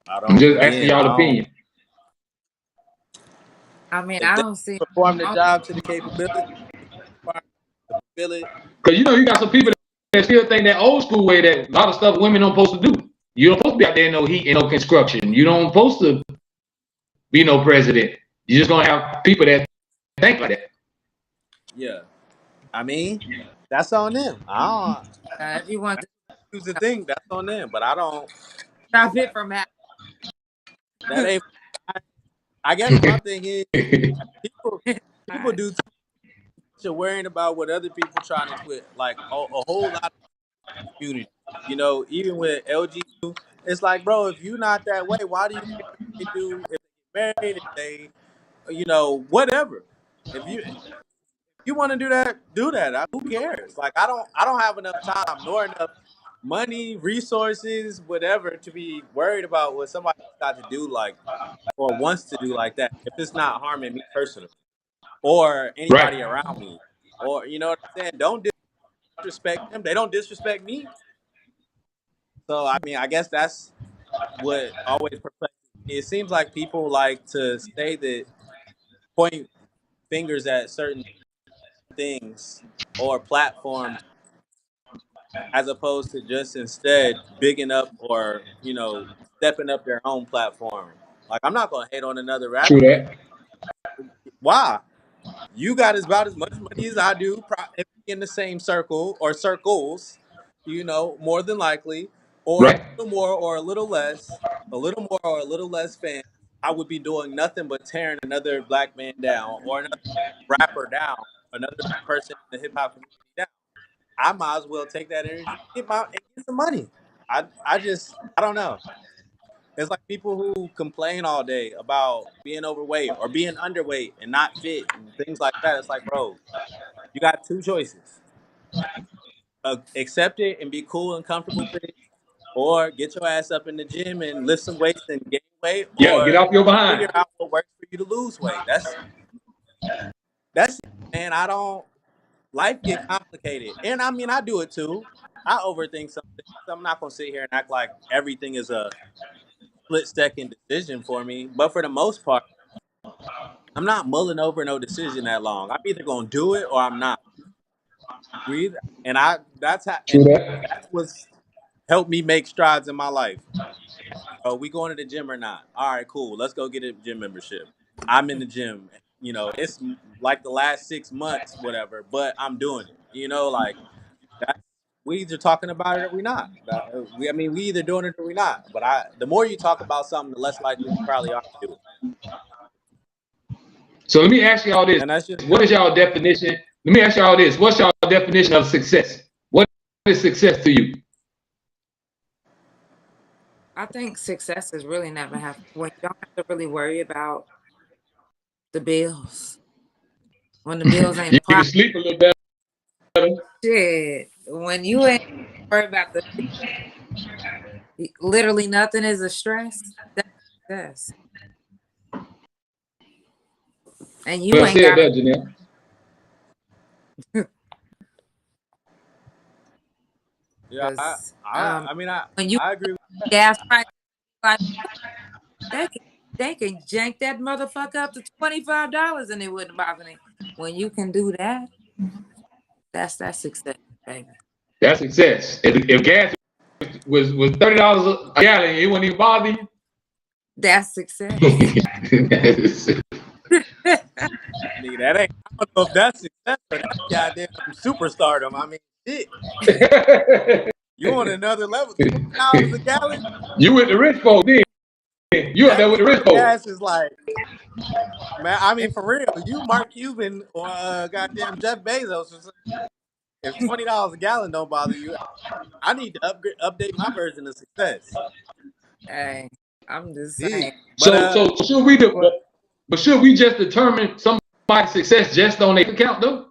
I'm just asking Again, y'all I don't. opinion. I mean, If I they don't see perform the oh, job to the capability, to fulfill it, Because you got some people that still think that old school way that a lot of stuff women don't supposed to do. You don't supposed to be out there in no heat and no construction. You don't supposed to be no president. You're just gonna have people that think like that. yeah. I mean, that's on them. I don't. if you want That's to choose the thing. That's on them. But I don't. stop it from happening. That ain't. I guess my thing is people. People do too much of worrying about what other people trying to quit. Like a whole lot of community. Even with LG, it's like, bro, if you're not that way, why do you care what they do? If they get married, if they, whatever. If you want to do that, do that. Who cares? Like I don't have enough time nor enough money, resources, whatever, to be worried about what somebody got to do like or wants to do like that. If it's not harming me personally or anybody Right. around me, or you know what I'm saying. Don't disrespect them. They don't disrespect me. So I mean, I guess that's what always perplexes me. It seems like people like to say that point fingers at certain things or platforms as opposed to just instead bigging up or stepping up their own platform. Like I'm not gonna hate on another True rapper. that. Why? You got about as much money as I do, in the same circle or circles, more than likely, or a Right. little more or a little more or a little less fans. I would be doing nothing but tearing another black man down or another rapper down, another person in the hip hop community down. I might as well take that energy and get some money. I don't know. It's like people who complain all day about being overweight or being underweight and not fit and things like that. It's like, bro, you got two choices: accept it and be cool and comfortable with it, or get your ass up in the gym and lift some weights and gain weight, Yeah, get or off your behind. figure out what works for you to lose weight. That's it, man. I don't. Life get complicated, and I mean, I do it too. I overthink something. So I'm not gonna sit here and act like everything is a split second decision for me. But for the most part, I'm not mulling over no decision that long. I'm either gonna do it or I'm not. Breathe, and True that. that's what's helped me make strides in my life. Are we going to the gym or not? All right, cool. Let's go get a gym membership. I'm in the gym. It's like the last 6 months, whatever, but I'm doing it. Like that. we either talking about it or we not. I mean, we either doing it or we not. But the more you talk about something, the less likely you probably are to do it. So let me ask y'all this. And that's just What is y'all definition? Let me ask y'all this. What's y'all definition of success? What is success to you? I think success is really never have when you don't have to really worry about the bills. When the bills ain't You a can problem. sleep a little better. Shit. When you ain't worried about the literally nothing is a stress. That's success. And you Well ain't said got that, Janelle. yeah. because I mean, when you I agree with gas price, like they can jank that motherfucker up to $25 and it wouldn't bother me. When you can do that, that's success, baby. That's success. If gas was $30 a gallon, it wouldn't even bother you. That's success. nigga. That ain't. I don't know if that's success or that's goddamn superstardom. I mean, shit. You on another level? $20 a gallon? You with the rich folks, then. You up That there with means the rich folks. gas is like, man. I mean, for real. You Mark Cuban or goddamn Jeff Bezos or something. If $20 a gallon don't bother you, I need to update my version of success. Hey, I'm just Dude. saying. But So should we do? What? But should we just determine somebody's success just on their account, though?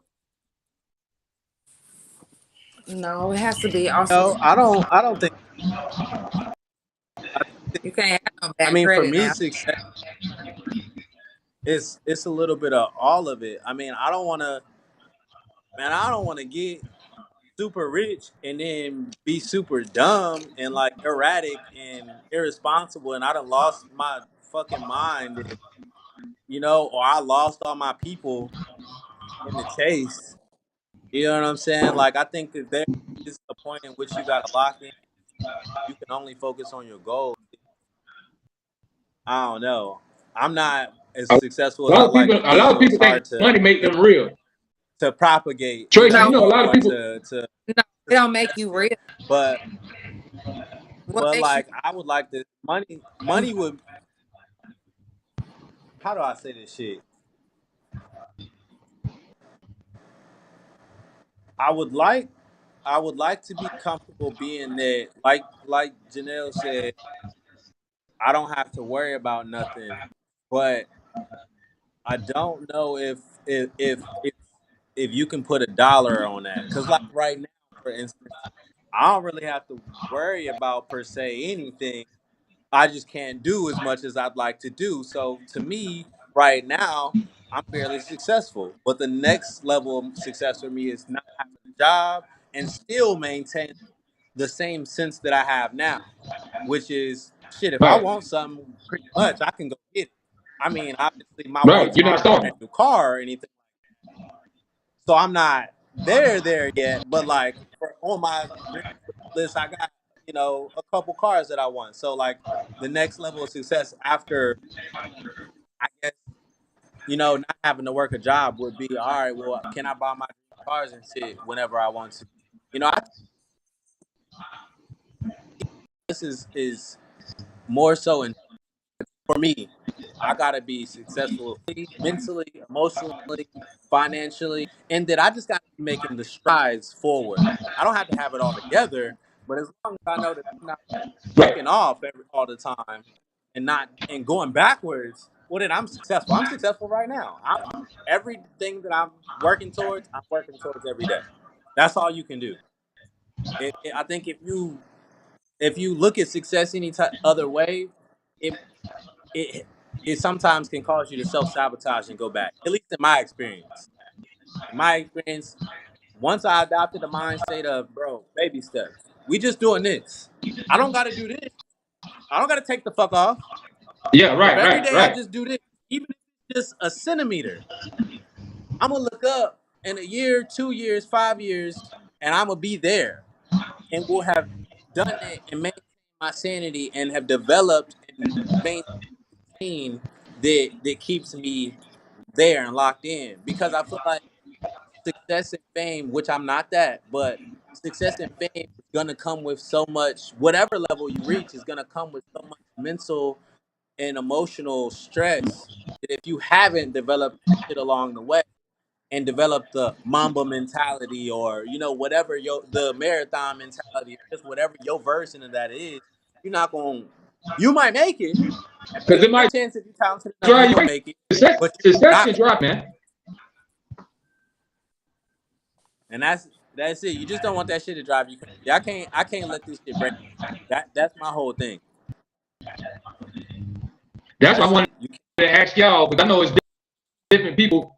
No, it has to be also. no, I don't think. You can't have no I bad mean, for credit me, now. success it's a little bit of all of it. I mean, I don't want to get super rich and then be super dumb and like erratic and irresponsible, and I done lost my fucking mind, and, or I lost all my people in the chase. You know what I'm saying? Like, I think that there is a point in which you gotta lock in. You can only focus on your goal. I don't know. I'm not as A successful as I'd like to a be, lot of so it's people think hard to money make them real. to propagate, Tracy, No, you know, a lot of or people. to no, it don't make you real. but What makes you like, I would like to money would, how do I say this shit? I would like to be comfortable being that, like Janelle said, I don't have to worry about nothing. But I don't know if you can put a dollar on that. Cause like right now, for instance, I don't really have to worry about per se anything. I just can't do as much as I'd like to do. So to me, right now, I'm fairly successful. But the next level of success for me is not having a job and still maintain the same sense that I have now, which is shit. If I Right, want something, pretty much I can go get it. I mean, obviously, my right. wants You're not aren't a starving. brand new car or anything, so I'm not there yet. But like, on my dream list, I got a couple cars that I want. So like, the next level of success after, I guess, not having to work a job would be, all right. Well, can I buy my cars and shit whenever I want to? I think this is more so in, for me. I gotta be successful mentally, emotionally, financially, and that I just gotta be making the strides forward. I don't have to have it all together, but as long as I know that I'm not Right, taking off all the time and going backwards, well, then I'm successful. I'm successful right now. Everything that I'm working towards every day. That's all you can do. I think if you look at success any other way, it it it sometimes can cause you to self sabotage and go back. At least in my experience. In my experience, once I adopted the mindset of, bro, baby steps. We just doing this. I don't got to do this. I don't got to take the fuck off. yeah, If right, every right, day I right, just do this, even if it's just a centimeter, I'm gonna look up in a year, 2 years, 5 years, and I'm gonna be there, and will have done it and maintained my sanity and have developed and maintained that keeps me there and locked in, because I feel like success and fame, which I'm not that, but success and fame is gonna come with so much. Whatever level you reach is gonna come with so much mental and emotional stress that if you haven't developed it along the way and developed the Mamba mentality, or whatever the marathon mentality, or just whatever your version of that is, you're not gonna. You might make it. Because There's it a good might chance if you're talented enough, drive you're you gonna crazy. make it. Success, But you're success not. can drive, man. And that's it. You just don't want that shit to drive you crazy. I can't let this shit break me. That's my whole thing. That's why I That's wanted it. You can't. to ask y'all, because I know it's different people.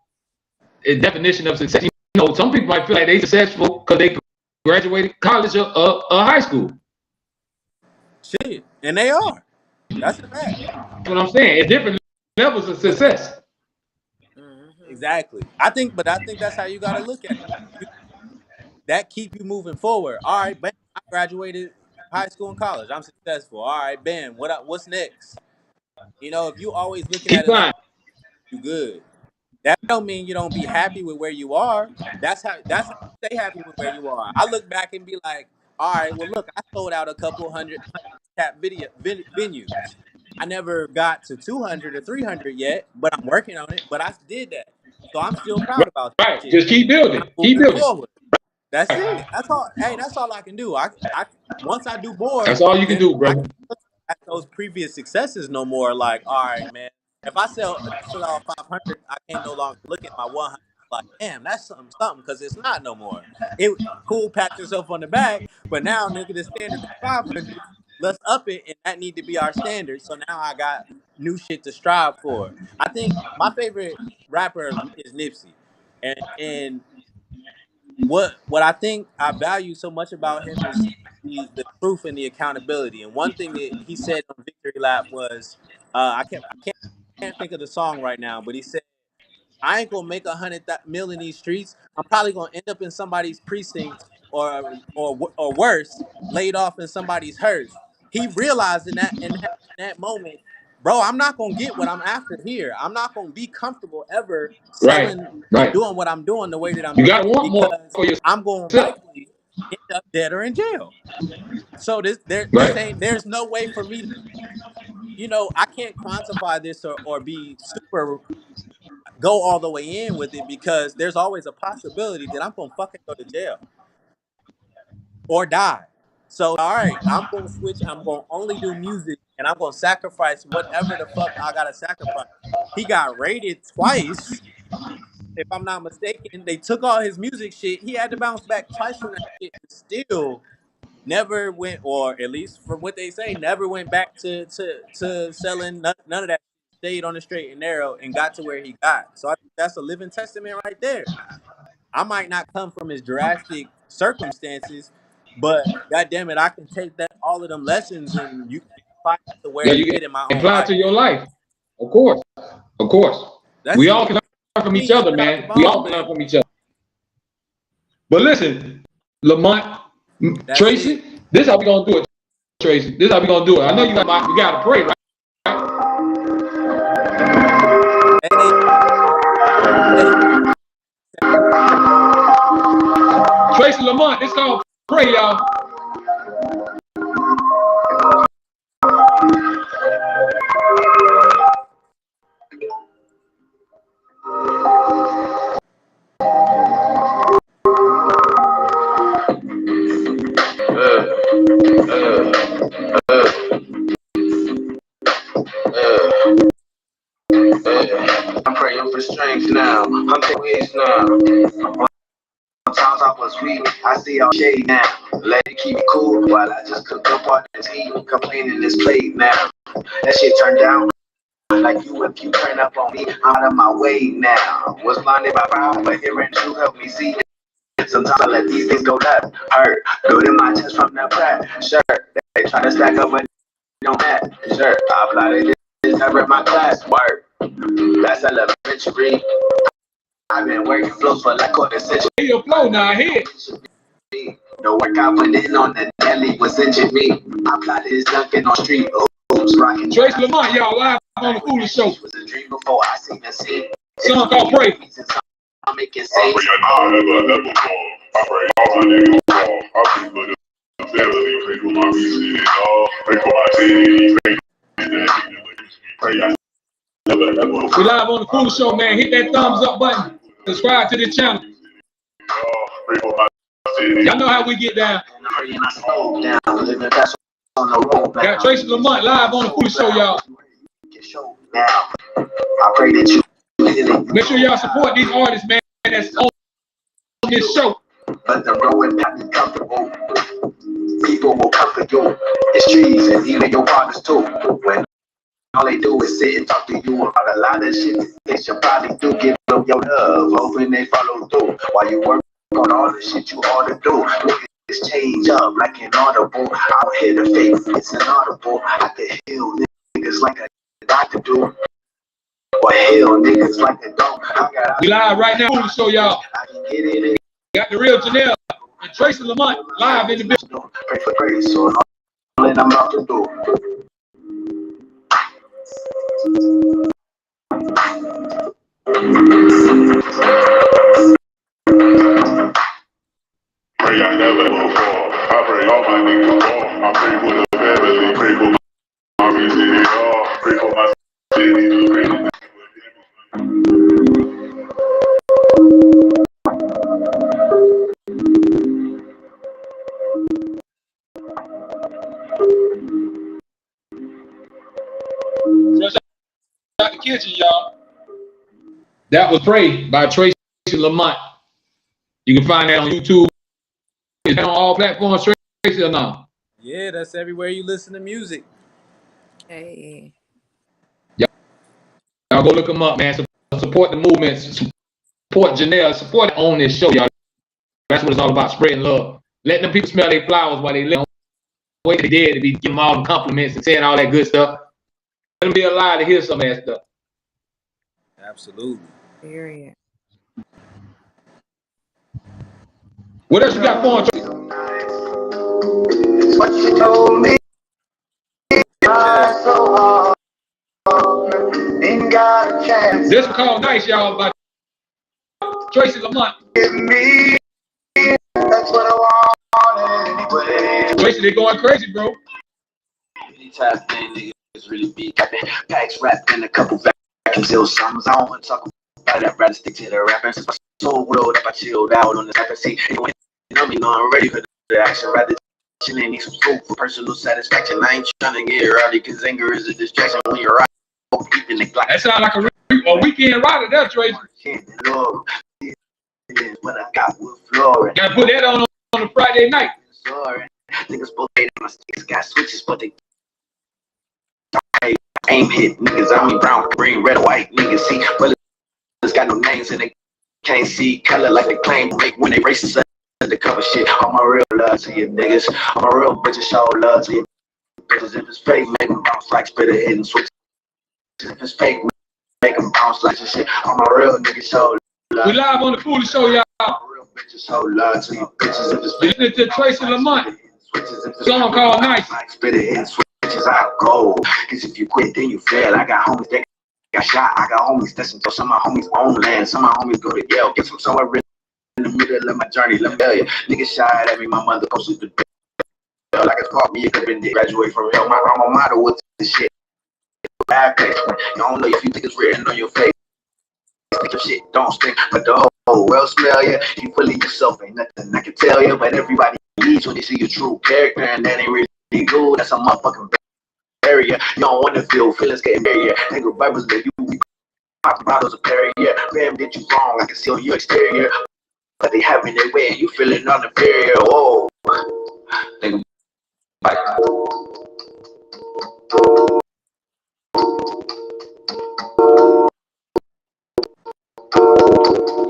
Definition of success. Some people might feel like they successful because they graduated college or high school. Shit, and they are. That's a fact. That's what I'm saying. It's different levels of But success. exactly. I think that's how you got to look at it. That keep you moving forward. All right, bam, I graduated high school and college. I'm successful. All right, bam. What's next? If you always looking Keep at it like flying. you good, that don't mean you don't be happy with where you are. That's how you stay happy with where you are. I look back and be like, all right, well look, I sold out a couple hundred cap venues. I never got to 200 or 300 yet, but I'm working on it. But I did that, so I'm still proud about that Right. shit. Just keep I'm building. Keep moving building. forward. That's it. That's all. Hey, that's all I can do. I once I do more, That's all you can then do, I brother. can't look at those previous successes no more. Like, all right, man. If I sell out 500, I can't no longer look at my 100 like, damn, that's something, because it's not no more. It cool, pat yourself on the back, but now, nigga, the standard is 500. Let's up it, and that need to be our standard. So now I got new shit to strive for. I think my favorite rapper is Nipsey, and what I think I value so much about him is the truth and the accountability. And one thing that he said on Victory Lap was, I can't think of the song right now, but he said, I ain't gonna make 100 million in these streets. I'm probably gonna end up in somebody's precinct, or worse, laid off in somebody's hearse. He realized in that moment, bro, I'm not gonna get what I'm after here. I'm not gonna be comfortable ever Right. selling and Right. doing what I'm doing the way that I'm You doing gotta it, want more because for I'm gonna yourself. likely end up dead or in jail. So Right. there's no way for me to, I can't quantify this, or be super go all the way in with it, because there's always a possibility that I'm gonna fucking go to jail or die. So all right, I'm gonna switch. I'm gonna only do music, and I'm gonna sacrifice whatever the fuck I gotta sacrifice. He got raided twice, if I'm not mistaken. They took all his music shit. He had to bounce back twice from that shit, and still never went, or at least from what they say, never went back to selling none of that. Stayed on the straight and narrow and got to where he got. So I think that's a living testament right there. I might not come from his drastic circumstances, but god damn it, I can take that all of them lessons and apply it to where Yeah, it you can fit in my own apply it life. to your life. Of course. Of course. That's We all can it. learn from each Me, other, straight out the man. We all bone, can learn man. from each other. But listen, Lamont, That's it. Tracy, this is how we gonna do it, Tracy. This is how we gonna do it. I know we gotta pray, right? Hey, Tracy Lamont, this called pray, y'all. I'm praying for strength now. I'm taking ways now. Sometimes I was weak. I see all shade now. Let it keep cool while I just cook up all this heat. Complaining this plate now. That shit turned down. Like you, if you turn up on me, I'm out of my way now. Was blinded by power, but hearing you help me see. Sometimes I let these things go left. Hurt. Good in my chest from the back. Sure. They try to stack up, but don't matter. Sure. I applauded this. I read my class. Work. That's elementary. I've been working flows for like quarter century. Hey, your flow now, here. The work I put in on the daily was injured me. I plotted this dunking on street. Oops, rocking. Tracy Lamont, y'all live on the Foolish Show. It was a dream before I seen the scene. Song called Pray. I'm making sense. pray all my niggas fall. I pray for the family, pray for my music and all. Pray for my city, pray for that. Pray I never ever. We live on the Foolish Show, man. Hit that thumbs up button. Subscribe to the channel. Pray for my city. Y'all know how we get down. Got Tracy Lamont live on the Foolish Show, y'all. I pray that you make sure y'all support these artists, man, that's on this show. But the road not be comfortable. People will come for you. It's trees and even your partners too. When all they do is sit and talk to you about a lot of shit they should probably do. Give them your love, hoping they follow through. While you work on all the shit you ought to do. Niggas change up like an audible. Out here to fake, it's an audible. I can heal niggas like a doctor do. Or hell niggas like a dog. We live right now on the show, y'all. I can get it. Got the real Janelle and Tracy Lamont live in the building. Pray for grace, so all I'm about to do. Pray I never will fall. I pray all my niggas fall. I pray for the family, pray for my music and all. Pray for my city, pray for Out the kitchen, y'all. That was Pray by Tracy Lamont. You can find that on YouTube. Is that on all platforms, Tracy, or not? Yeah, that's everywhere you listen to music. Hey. Y'all go look them up, man. Support the movement. Support Janelle. Support it on this show, y'all. That's what it's all about, spreading love. Letting them people smell their flowers while they live. Wait till they're dead to be giving them all the compliments and saying all that good stuff. Let them be alive to hear some of that stuff. Absolutely. Period. What else you got for him, Tracy? It's what you told me. So hard. Ain't got a chance. This one called Nice, y'all, by Tracy Lamont. Give me. That's what I wanted anyway. Tracy, they going crazy, bro. Anytime niggas really be capping. Packs wrapped in a couple vacuums. Still songs. I don't want to talk about it. I'd rather stick to the rappers. My soul rolled up. I chilled out on the tap and see. You know me, know I'm ready for the action. Rather chillin', need some food for personal satisfaction. I ain't trying to get rowdy because anger is a distraction when you're right. That sounds like a weekend rider there, Tracy. What I got with Florida. Gotta put that on a Friday night. Sorry. Niggas both made my sticks got switches, but they aim hit niggas. I mean brown, green, red, white niggas. See, but it's got no names and they can't see color like they claim to make when they racist undercover shit. I'm a real love to you niggas. I'm a real bitch show love to you bitches. If it's fake, make them bounce like spit a hit and switch. If it's fake, make them bounce like this shit. I'm a real nigga show love. We live on the Foolish Show, y'all. I'm a real bitch show love to you bitches. If it's fake, listening to Tracy Lamont. Song called Nice. like spit a hit and switches out gold. Cause if you quit, then you fail. I got homies that got shot. I got homies that's until some of my homies own land. Some of my homies go to Yale. Get from somewhere in the middle of my journey. Let me tell you, niggas shot at me. My mother posted the bill. Like it's called me. It could have been graduate from hell. My alma mater was the shit. Bad place. You don't know if you think it's written on your face. Your shit don't stink, but the whole world smell you. You fully yourself, ain't nothing I can tell you. But everybody needs when they see your true character, and that ain't really good. That's a motherfucking barrier. You don't want to feel feelings getting barrier. Nigga, Bibles that you pop bottles of barrier. Man, did you wrong? I can see on your exterior, but they having their way, and you feeling inferior. Whoa, think about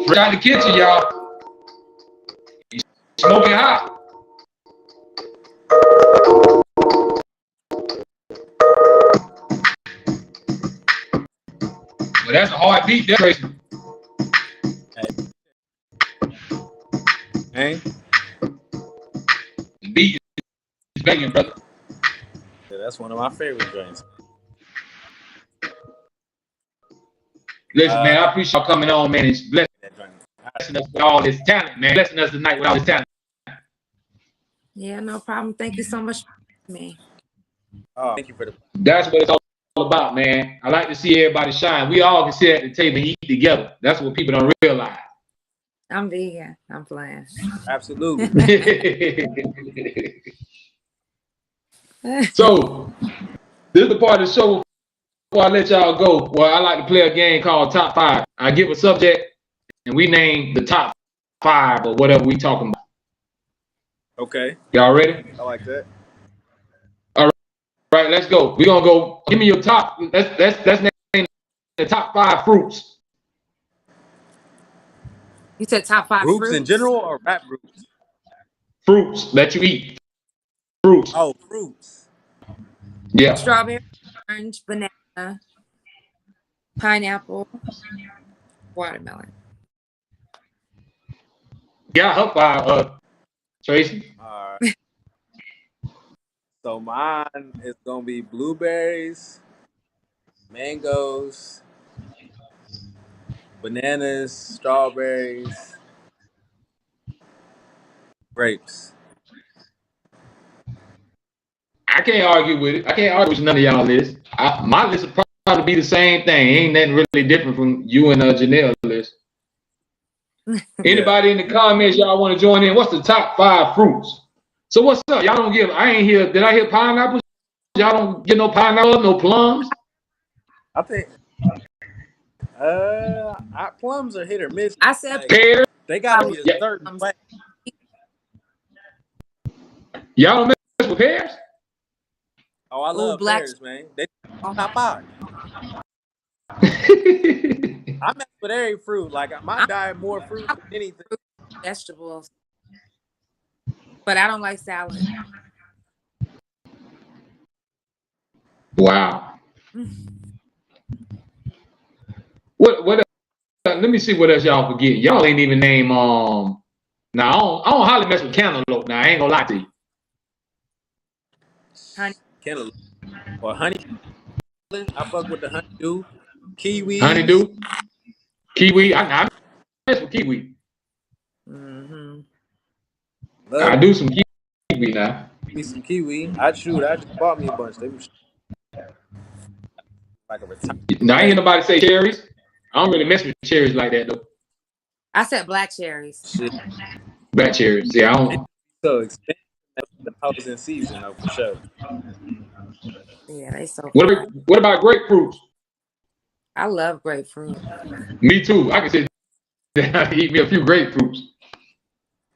Right out the kitchen, y'all. Smoking hot. Well, that's a hard beat there, Tracy. Hey. The beat is banging, brother. Yeah, that's one of my favorite joints. Listen, man, I appreciate y'all coming on, man. It's blessed. I blessing us with all this talent, man. Blessing us tonight with all this talent. Yeah, no problem. Thank you so much for me. Oh, thank you for the. That's what it's all about, man. I like to see everybody shine. We all can sit at the table and eat together. That's what people don't realize. I'm vegan. I'm playing. Absolutely. So, this is the part of the show before I let y'all go. Well, I like to play a game called Top 5. I give a subject, and we name the top 5 or whatever we talking about. Okay. Y'all ready? I like that. All right, let's go. We're gonna go. Give me your top. Let's name the top 5 fruits. You said top 5 Groups fruits in general or rap groups? Fruits that you eat. Fruits. Oh, fruits. Yeah. Strawberry, orange, banana, pineapple, watermelon. Got her 5, Tracy. All right. So mine is gonna be blueberries, mangoes, bananas, strawberries, grapes. I can't argue with it. I can't argue with none of y'all list. My list will probably be the same thing. Ain't nothing really different from you and Janelle list. Anybody in the comments y'all want to join in? What's the top 5 fruits? So what's up? Y'all don't give. I ain't hear. Did I hear pineapples? Y'all don't get no pineapple, no plums. I think plums are hit or miss. I said Like, Pears. they gotta be a Yeah. certain way. Y'all don't mess with pears. Oh, I love black pears, man. They top 5. I mess with every fruit. Like my diet, more fruit than anything. Vegetables, but I don't like salad. Wow. What? Let me see what else y'all forget. Y'all ain't even name Now I don't hardly mess with cantaloupe. Now I ain't gonna lie to you. Honey. Cantaloupe or honey. I fuck with the honeydew, kiwi. Honeydew, kiwi. I mess with kiwi. Mm-hmm. I do some kiwi now. Me some kiwi. I just bought me a bunch. They was like a retirement. Now I ain't hear nobody say cherries. I don't really mess with cherries like that though. I said black cherries. Shit. Black cherries. Yeah, I don't. So expensive. The house in season though, for sure. Yeah, they so What about grapefruits? I love grapefruit. Me too. I can say I eat me a few grapefruits.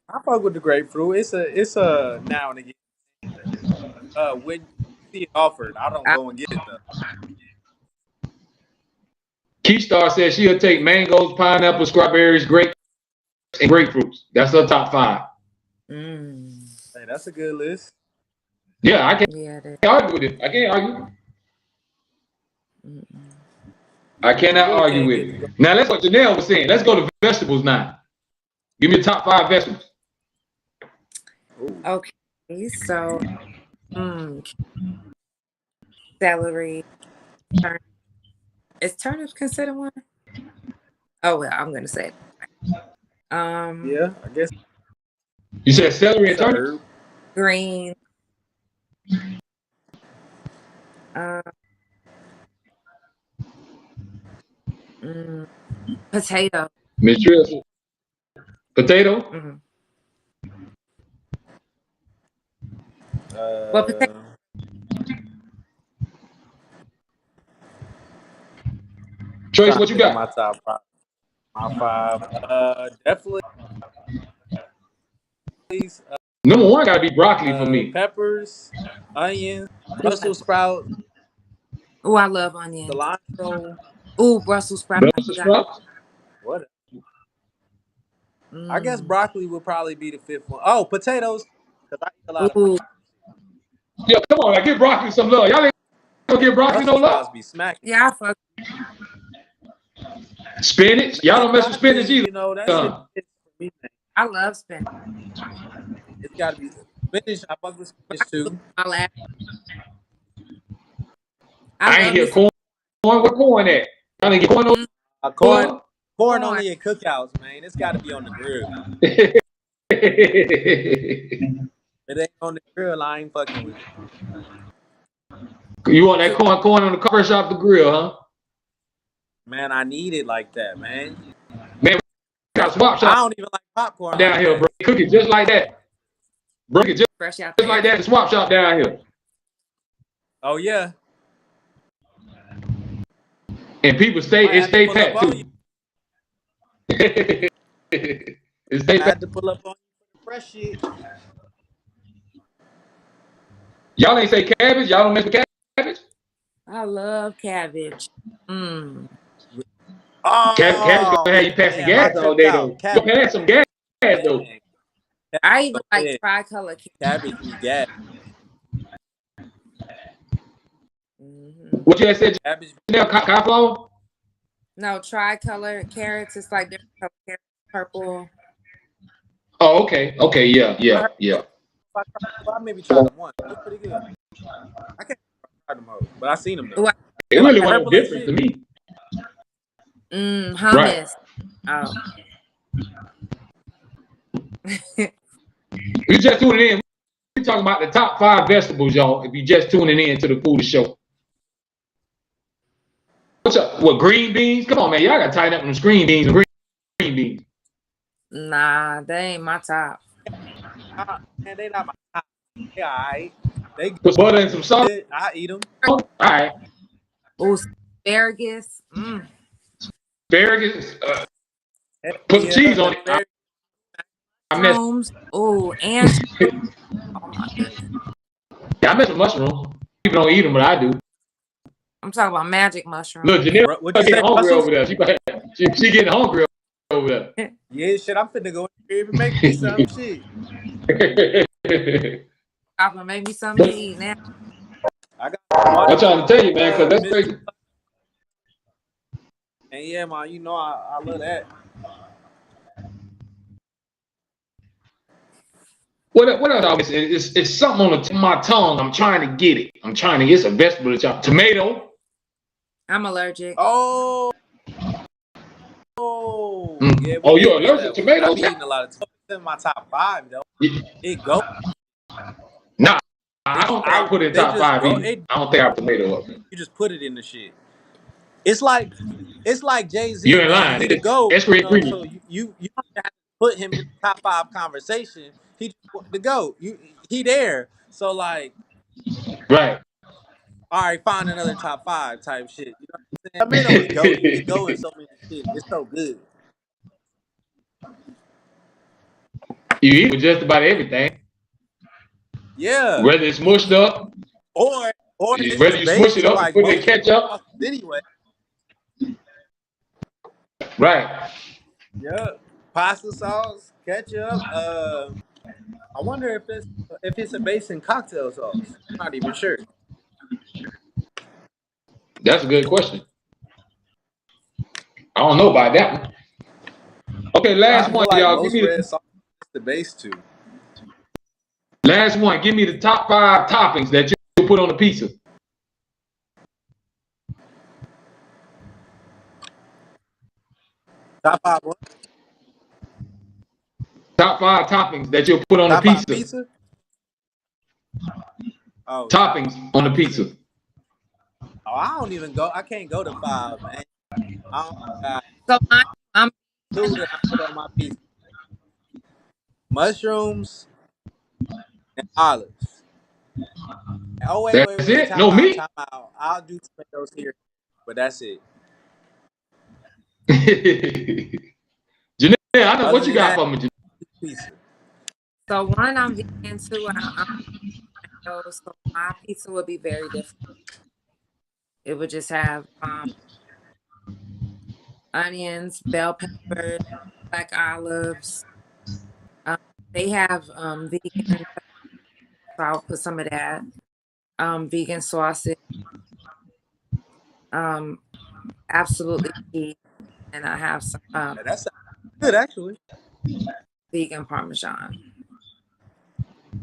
I fuck with the grapefruit. It's a now and again. When you see it offered, I don't go and get it though. Keystar says she'll take mangoes, pineapples, strawberries, grapes, and grapefruits. That's her top 5. Hey, that's a good list. Yeah, I can't argue with it. I can't argue. I cannot argue with it. Now that's what Janelle was saying. Let's go to vegetables now. Give me the top 5 vegetables. Okay, so celery. Is turnips considered one? Oh well, I'm gonna say it. Yeah, I guess. You said celery and turnip? Green. Potato. Miss Trill. Potato? Well, potato. Trace, what you got? My top 5. My 5. Definitely. Number 1 gotta be broccoli for me. Peppers, onions, Brussels sprouts. Oh, I love onions. Cilantro. Oh, Brussels sprouts. Brussels sprouts? What? I guess broccoli would probably be the 5th one. Oh, potatoes. Because I eat a lot of. Yeah, come on, I give broccoli some love. Y'all ain't gonna give broccoli no love. Be smacking. Yeah, I fuck. Spinach. Y'all don't mess with spinach either. You know, that's it for me. I love spinach. It's got to be spinach. I fuck with spinach too. I ain't hear corn. What corn at? Y'all ain't get corn? Corn only at cookouts, man. It's got to be on the grill. If it ain't on the grill, I ain't fucking with it. You want that corn on the fresh off the grill, huh? Man, I need it like that, man. Man, we got a swap I shop don't even like popcorn down like here, that. bro. Cook it just like that. Bro, it just Fresh out like that. The swap shop down here. Oh yeah. And people stay packed too. It stay I packed. had to pull up on you for the fresh shit. Y'all ain't say cabbage. Y'all don't mess with cabbage. I love cabbage. Oh, Cabbage gonna have you passing gas all day though. You gonna pass some gas though. I even like tricolor cabbage be gas. What you had said? Cabbage. Cauliflower? No, tricolor carrots. It's like different color carrots, purple. Oh, okay. Okay, yeah. I maybe tried them once. It was pretty good. I can't try them all, but I seen them though. It really wasn't no different to me. Hummus. Right. Oh. You just tuning in. We're talking about the top 5 vegetables, y'all. If you just tuning in to the Foolish Show. What's up? What, green beans? Come on, man. Y'all gotta tighten up them green beans and green beans. Nah, they ain't my top. Man, they not my top. They alright. They put butter and some salt. I eat them. All right. Oh, asparagus. Asparagus. Put some cheese on it. Mushrooms. Oh, and I mess with mushrooms. People don't eat them, but I do. I'm talking about magic mushrooms. Look, Janelle getting hungry over there. She getting hungry over there. Yeah, shit. I'm finna go in here and make me some shit. I'm gonna make me something to eat now. I'm trying to tell you, man, because that's crazy. And yeah, man, you know I love that. What else? It's something on my tongue. I'm trying to get it. It's a vegetable. Tomato. I'm allergic. Oh. Yeah, oh, you're allergic to tomatoes? I'm eating a lot of tomatoes. It's in my top 5 though. It go. Nah, I don't think I put it in top 5 either. I don't think I have tomato up. You just put it in the shit. It's like Jay-Z. You're in line. He the GOAT. That's great. So you don't have to put him in the top 5 conversation. He the GOAT. He there. So like, right. All right, find another top 5 type shit. You know what I'm saying? Tomato is GOAT. It go in so many shit. It's so good. You eat with just about everything. Yeah. Whether it's mushed up, or whether you smush it up and put it in ketchup. Anyway. Right. Yeah. Pasta sauce, ketchup. I wonder if it's a base in cocktail sauce. I'm not even sure. That's a good question. I don't know about that one. Okay, last one, like y'all. Give me the base too. Last one. Give me the top 5 toppings that you put on a pizza. Top 5 what? Top 5 toppings that you'll put on a pizza. Oh, toppings on the pizza. Oh, I can't go to 5, man. So I'm two that I put on my pizza. Mushrooms and olives. Oh wait, That's it? No meat? Time out. I'll do tomatoes here, but that's it. Janelle, I know what you got for me, Janelle. Pizza. So one, I'm vegan too. So my pizza would be very different. It would just have onions, bell peppers, black olives. They have vegan, so I'll put some of that. Vegan sausage. Absolutely cheese, and I have some. That's good, actually. Vegan Parmesan.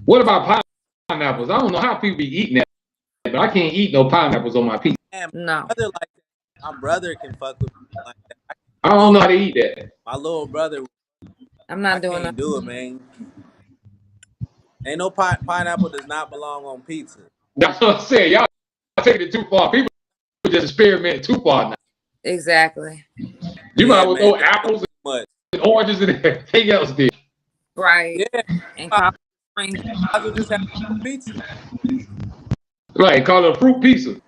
What about pineapples? I don't know how people be eating that, but I can't eat no pineapples on my pizza. No. My brother can fuck with me like that. I don't know how to eat that. My little brother, I'm not I doing can't that. do it, man. Ain't no pineapple does not belong on pizza. That's what I'm saying. Y'all taking it too far. People just experiment too far now. Exactly. You might Yeah, as well man. throw apples Too much. and oranges and everything else there. Right. Yeah, And might collard greens. as well just have a pizza. Right, call it a fruit pizza.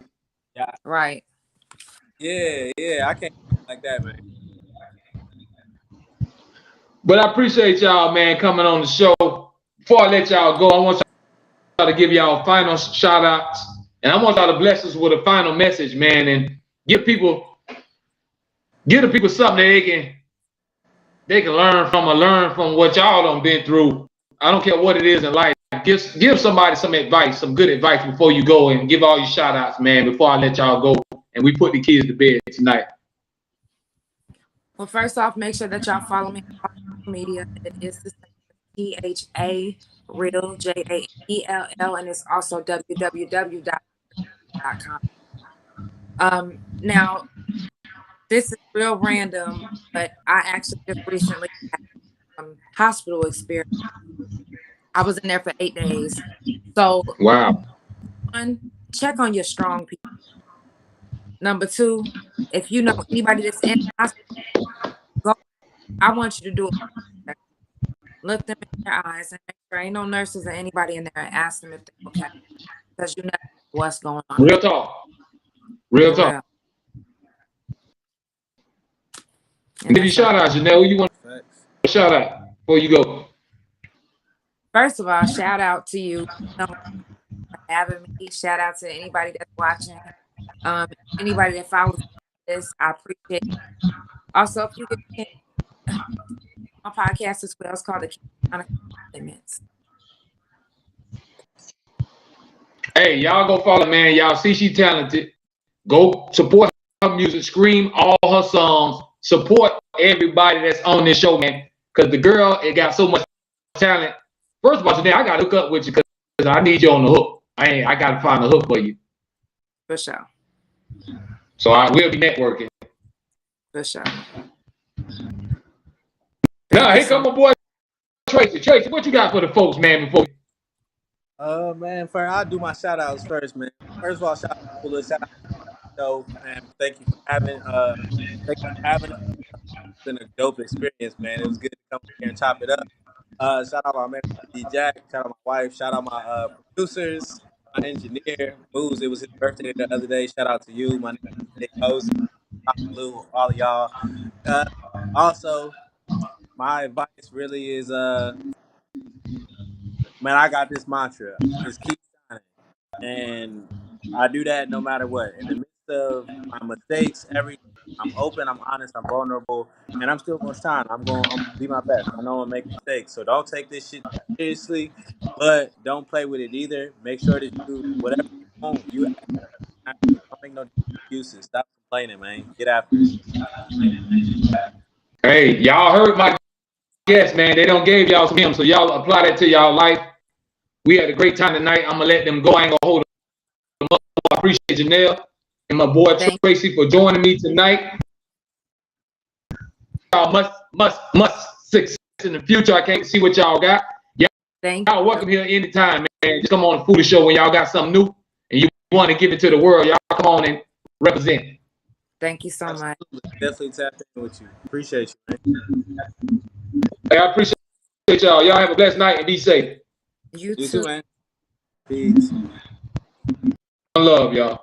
Yeah, Right. yeah. I can't like that, man. But I appreciate y'all, man, coming on the show. Before I let y'all go, I want y'all to give y'all final shout outs. And I want y'all to bless us with a final message, man, and give the people something that they can learn from or learn from what y'all done been through. I don't care what it is in life. Give somebody some advice, some good advice before you go, and give all your shout outs, man, before I let y'all go. And we put the kids to bed tonight. Well, first off, make sure that y'all follow me on social media. It is the THA Real JAELL, and it's also www.com. Now this is real random, but I actually just recently had hospital experience. I was in there for 8 days. So Wow. one, check on your strong people. Number two, if you know anybody that's in the hospital, go. I want you to do it. Look them in their eyes and make sure ain't no nurses or anybody in there and ask them if they're okay. Because you never know what's going on. Real talk. Real For talk. real. Give you shout out, Janelle. Who you want to shout out before you go? First of all, shout out to you, for having me. Shout out to anybody that's watching. Anybody that follows this, I appreciate it. Also, if you get my podcast as well, it's called the Limits. Hey, y'all go follow, man. Y'all see she talented. Go support her music. Scream all her songs. Support everybody that's on this show, man. Because the girl, it got so much talent. First of all, today I got to hook up with you because I need you on the hook. I got to find a hook for you. For sure. So I will be networking. For sure. Now, here come my boy Tracy. Tracy, what you got for the folks, man, before Man, first I'll do my shout outs first, man. First of all, shout out to Fuller, shout out to the show, man. Thank you for having us. It's been a dope experience, man. It was good to come here and chop it up. Shout out my man D Jack, shout out my wife, shout out my producers, my engineer, Moose. It was his birthday the other day. Shout out to you, my name is Nick Host, Blue, all of y'all. Also, my advice really is man, I got this mantra. It's keep shining. And I do that no matter what. In the midst of my mistakes, everything, I'm open, I'm honest, I'm vulnerable, and I'm still gonna shine. I'm gonna be my best. I know I'm gonna make mistakes. So don't take this shit seriously, but don't play with it either. Make sure that you whatever you want, you ask. Don't make no excuses. Stop complaining, man. Get after it. hey, y'all heard my guests, man. They don't gave y'all some hymns, so y'all apply that to y'all life. We had a great time tonight. I'm gonna let them go. I ain't gonna hold them up. I appreciate Janelle and my boy Tracy for joining me tonight. Y'all must success in the future. I can't see what y'all got. Y'all welcome here anytime, man. Just come on the Foolish Show when y'all got something new and you want to give it to the world. Y'all come on and represent. Thank you so much. Definitely tap in with you. Appreciate you, man. Hey, I appreciate y'all. Y'all have a blessed night and be safe. You too, man. Peace. Love, y'all.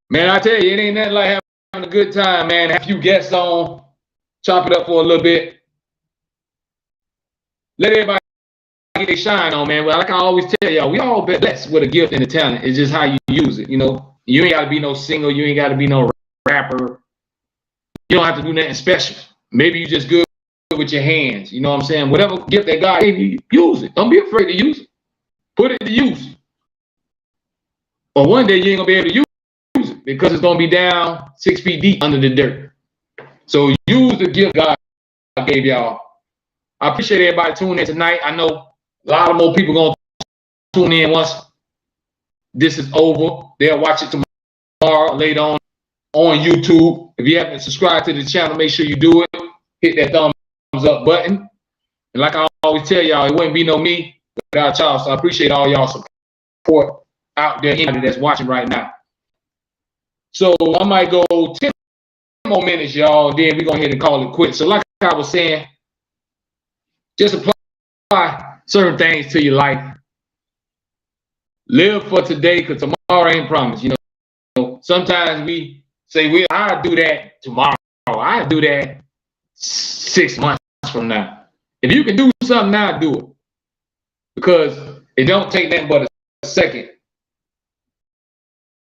Man, I tell you, it ain't nothing like having a good time, man. Have a few guests on, chop it up for a little bit. Let everybody get their shine on, man. Well, like I always tell y'all, we all blessed with a gift and a talent. It's just how you use it, you know. You ain't got to be no singer. You ain't got to be no rapper. You don't have to do nothing special. Maybe you just good with your hands. You know what I'm saying? Whatever gift that God gave you, use it. Don't be afraid to use it. Put it to use. But one day you ain't going to be able to use it because it's going to be down 6 feet deep under the dirt. So use the gift God gave y'all. I appreciate everybody tuning in tonight. I know a lot of more people going to tune in once this is over. They'll watch it tomorrow, later on on YouTube. If you haven't subscribed to the channel, make sure you do it. Hit that thumbs up button. And like I always tell y'all, it wouldn't be no me without y'all. So I appreciate all y'all support out there, anybody that's watching right now. So I might go 10 more minutes, y'all, then we're going to hit and call it quits. So like I was saying, just apply certain things to your life. Live for today, because tomorrow ain't promised. You know, sometimes we say, well, I'll do that tomorrow. I'll do that 6 months from now. If you can do something now, do it. Because it don't take nothing but a second.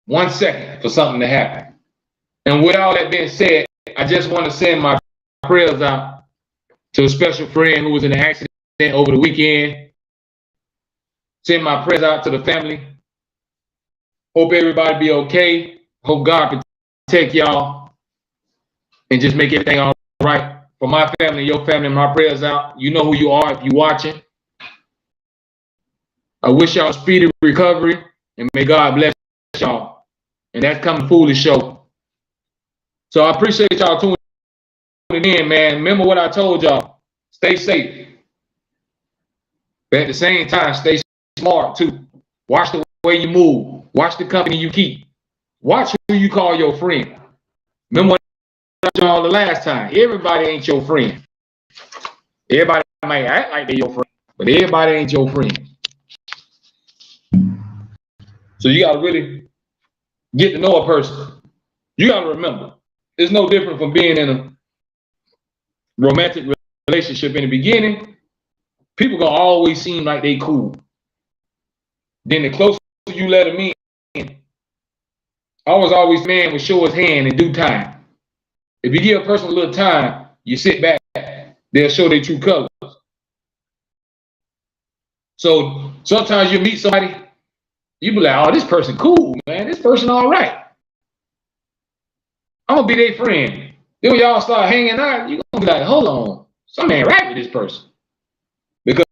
1 second for something to happen. And with all that being said, I just want to send my prayers out to a special friend who was in an accident over the weekend. Send my prayers out to the family. Hope everybody be okay. Hope God protect y'all and just make everything all right. For my family, your family, my prayers out. You know who you are if you're watching. I wish y'all speedy recovery, and may God bless y'all. And that's coming Foolish Show. So I appreciate y'all tuning in, man. Remember what I told y'all. Stay safe. But at the same time, stay smart too. Watch the way you move. Watch the company you keep. Watch who you call your friend. Remember what I told y'all the last time. Everybody ain't your friend. Everybody might act like they're your friend, but everybody ain't your friend. So you gotta really get to know a person. You gotta remember, it's no different from being in a romantic relationship. In the beginning, people gonna always seem like they cool. Then the closer you let them in, always man will show his hand in due time. If you give a person a little time, you sit back, they'll show their true colors. So sometimes you meet somebody, you be like, oh, this person cool, man. This person all right. I'm gonna be their friend. Then when y'all start hanging out, you're gonna be like, hold on, something ain't right with this person. Because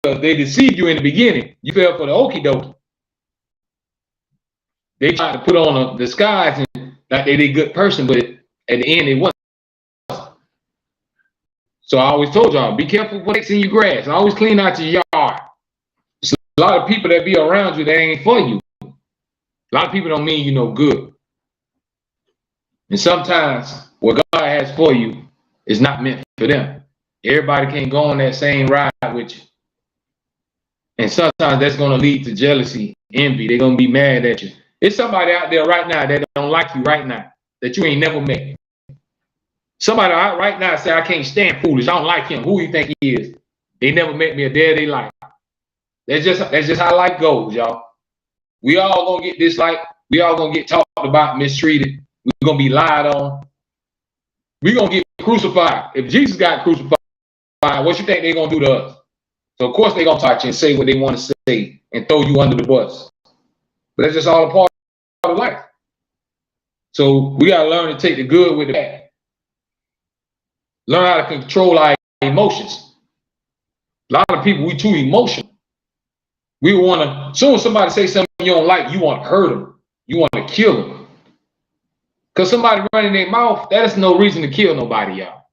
they deceived you in the beginning. You fell for the okie dokie. They tried to put on a disguise and like they did good person, but at the end it wasn't. So I always told y'all, be careful what's in your grass. Always clean out your yard. There's a lot of people that be around you that ain't for you. A lot of people don't mean you no good. And sometimes what God has for you is not meant for them. Everybody can't go on that same ride with you. And sometimes that's going to lead to jealousy, envy. They're going to be mad at you. There's somebody out there right now that don't like you right now, that you ain't never met. Somebody out right now say, I can't stand Foolish. I don't like him. Who you think he is? They never met me a day of their life. That's just how life goes, y'all. We all going to get disliked. We all going to get talked about, mistreated. We're going to be lied on. We're going to get crucified. If Jesus got crucified, what you think they're going to do to us? So, of course, they're going to touch you and say what they want to say and throw you under the bus. But that's just all a part of life. So we got to learn to take the good with the bad. Learn how to control our emotions. A lot of people, we too emotional. We want to, as soon as somebody say something you don't like, you want to hurt them. You want to kill them. Because somebody running their mouth, that is no reason to kill nobody, y'all.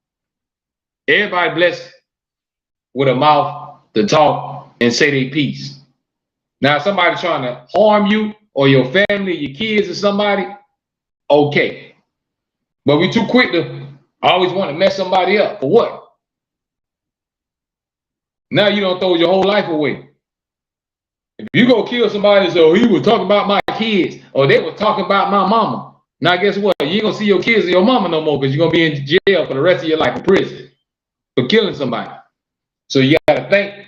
Everybody blessed with a mouth to talk and say their piece. Now, if somebody trying to harm you or your family, your kids or somebody, okay. But we too quick to always want to mess somebody up. For what? Now you don't throw your whole life away. If you go kill somebody and say, oh, he was talking about my kids, or they were talking about my mama. Now, guess what? You ain't going to see your kids or your mama no more because you're going to be in jail for the rest of your life in prison for killing somebody. So you got to think.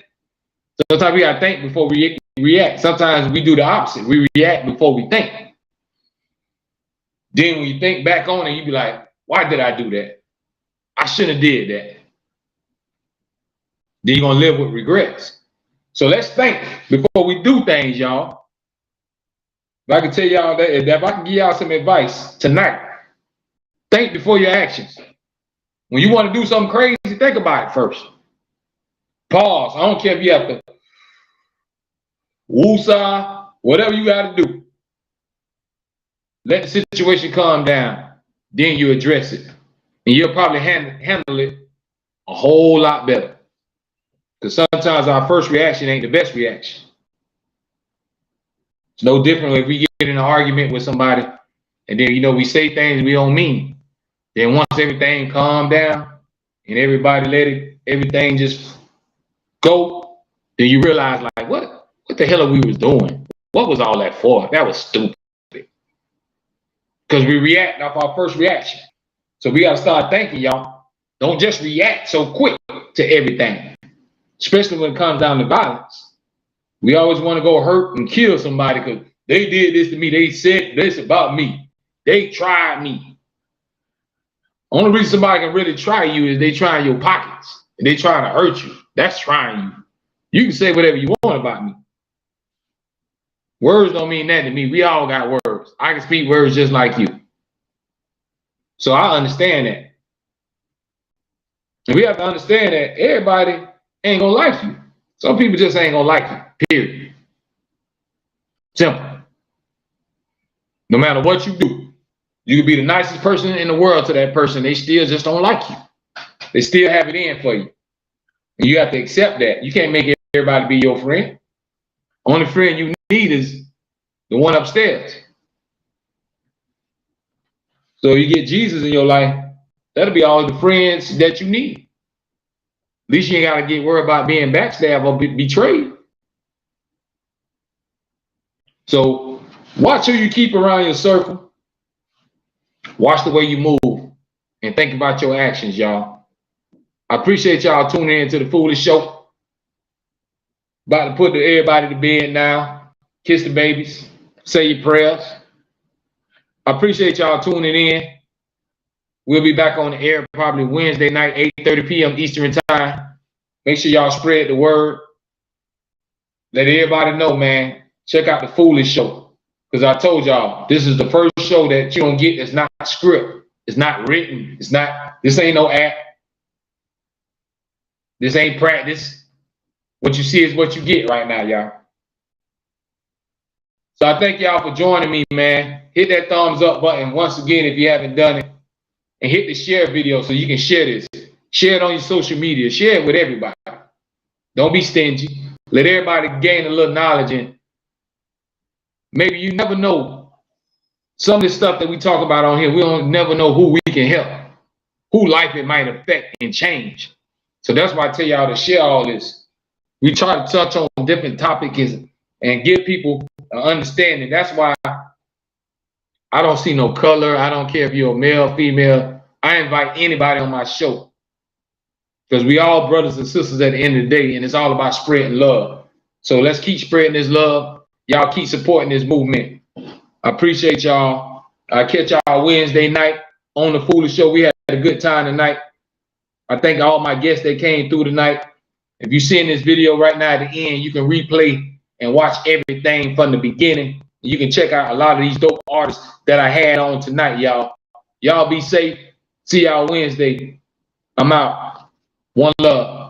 Sometimes we got to think before we react. Sometimes we do the opposite. We react before we think. Then when you think back on it, you be like, why did I do that? I shouldn't have did that. Then you're going to live with regrets. So let's think before we do things, y'all. If I can tell y'all that, if I can give y'all some advice tonight, think before your actions. When you want to do something crazy, think about it first. Pause. I don't care if you have to woosah, whatever you got to do. Let the situation calm down. Then you address it. And you'll probably handle it a whole lot better. Because sometimes our first reaction ain't the best reaction. It's no different if we get in an argument with somebody and then, we say things we don't mean. Then once everything calmed down and everybody let everything just go, then you realize, like, what the hell are we was doing? What was all that for? That was stupid. Because we react off our first reaction. So we got to start thinking, y'all. Don't just react so quick to everything, especially when it comes down to violence. We always want to go hurt and kill somebody because they did this to me. They said this about me. They tried me. Only reason somebody can really try you is they trying your pockets. And they trying to hurt you. That's trying you. You can say whatever you want about me. Words don't mean that to me. We all got words. I can speak words just like you. So I understand that. And we have to understand that everybody ain't gonna like you. Some people just ain't gonna like you, period. Simple. No matter what you do, you could be the nicest person in the world to that person. They still just don't like you. They still have it in for you. And you have to accept that. You can't make everybody be your friend. Only friend you need is the one upstairs. So you get Jesus in your life, that'll be all the friends that you need. At least you ain't got to get worried about being backstabbed or betrayed. So watch who you keep around your circle. Watch the way you move and think about your actions, y'all. I appreciate y'all tuning in to the Foolish Show. About to put everybody to bed now. Kiss the babies. Say your prayers. I appreciate y'all tuning in. We'll be back on the air probably Wednesday night, 8:30 p.m. Eastern time. Make sure y'all spread the word. Let everybody know, man. Check out the Foolish Show. Because I told y'all, this is the first show that you don't get that's not script. It's not written. This ain't no act. This ain't practice. What you see is what you get right now, y'all. So I thank y'all for joining me, man. Hit that thumbs up button once again if you haven't done it. And hit the share video so you can share this. Share it on your social media. Share it with everybody. Don't be stingy. Let everybody gain a little knowledge. And maybe you never know some of the stuff that we talk about on here. We don't never know who we can help, who life it might affect and change. So that's why I tell y'all to share all this. We try to touch on different topics and give people an understanding. That's why I don't see no color. I don't care if you're a male, female. I invite anybody on my show because we all brothers and sisters at the end of the day, and it's all about spreading love. So let's keep spreading this love. Y'all keep supporting this movement. I appreciate y'all. I'll catch y'all Wednesday night on the Foolish Show. We had a good time tonight. I thank all my guests that came through tonight. If you're seeing this video right now at the end, you can replay and watch everything from the beginning. You can check out a lot of these dope artists that I had on tonight, y'all. Y'all be safe. See y'all Wednesday. I'm out. One love.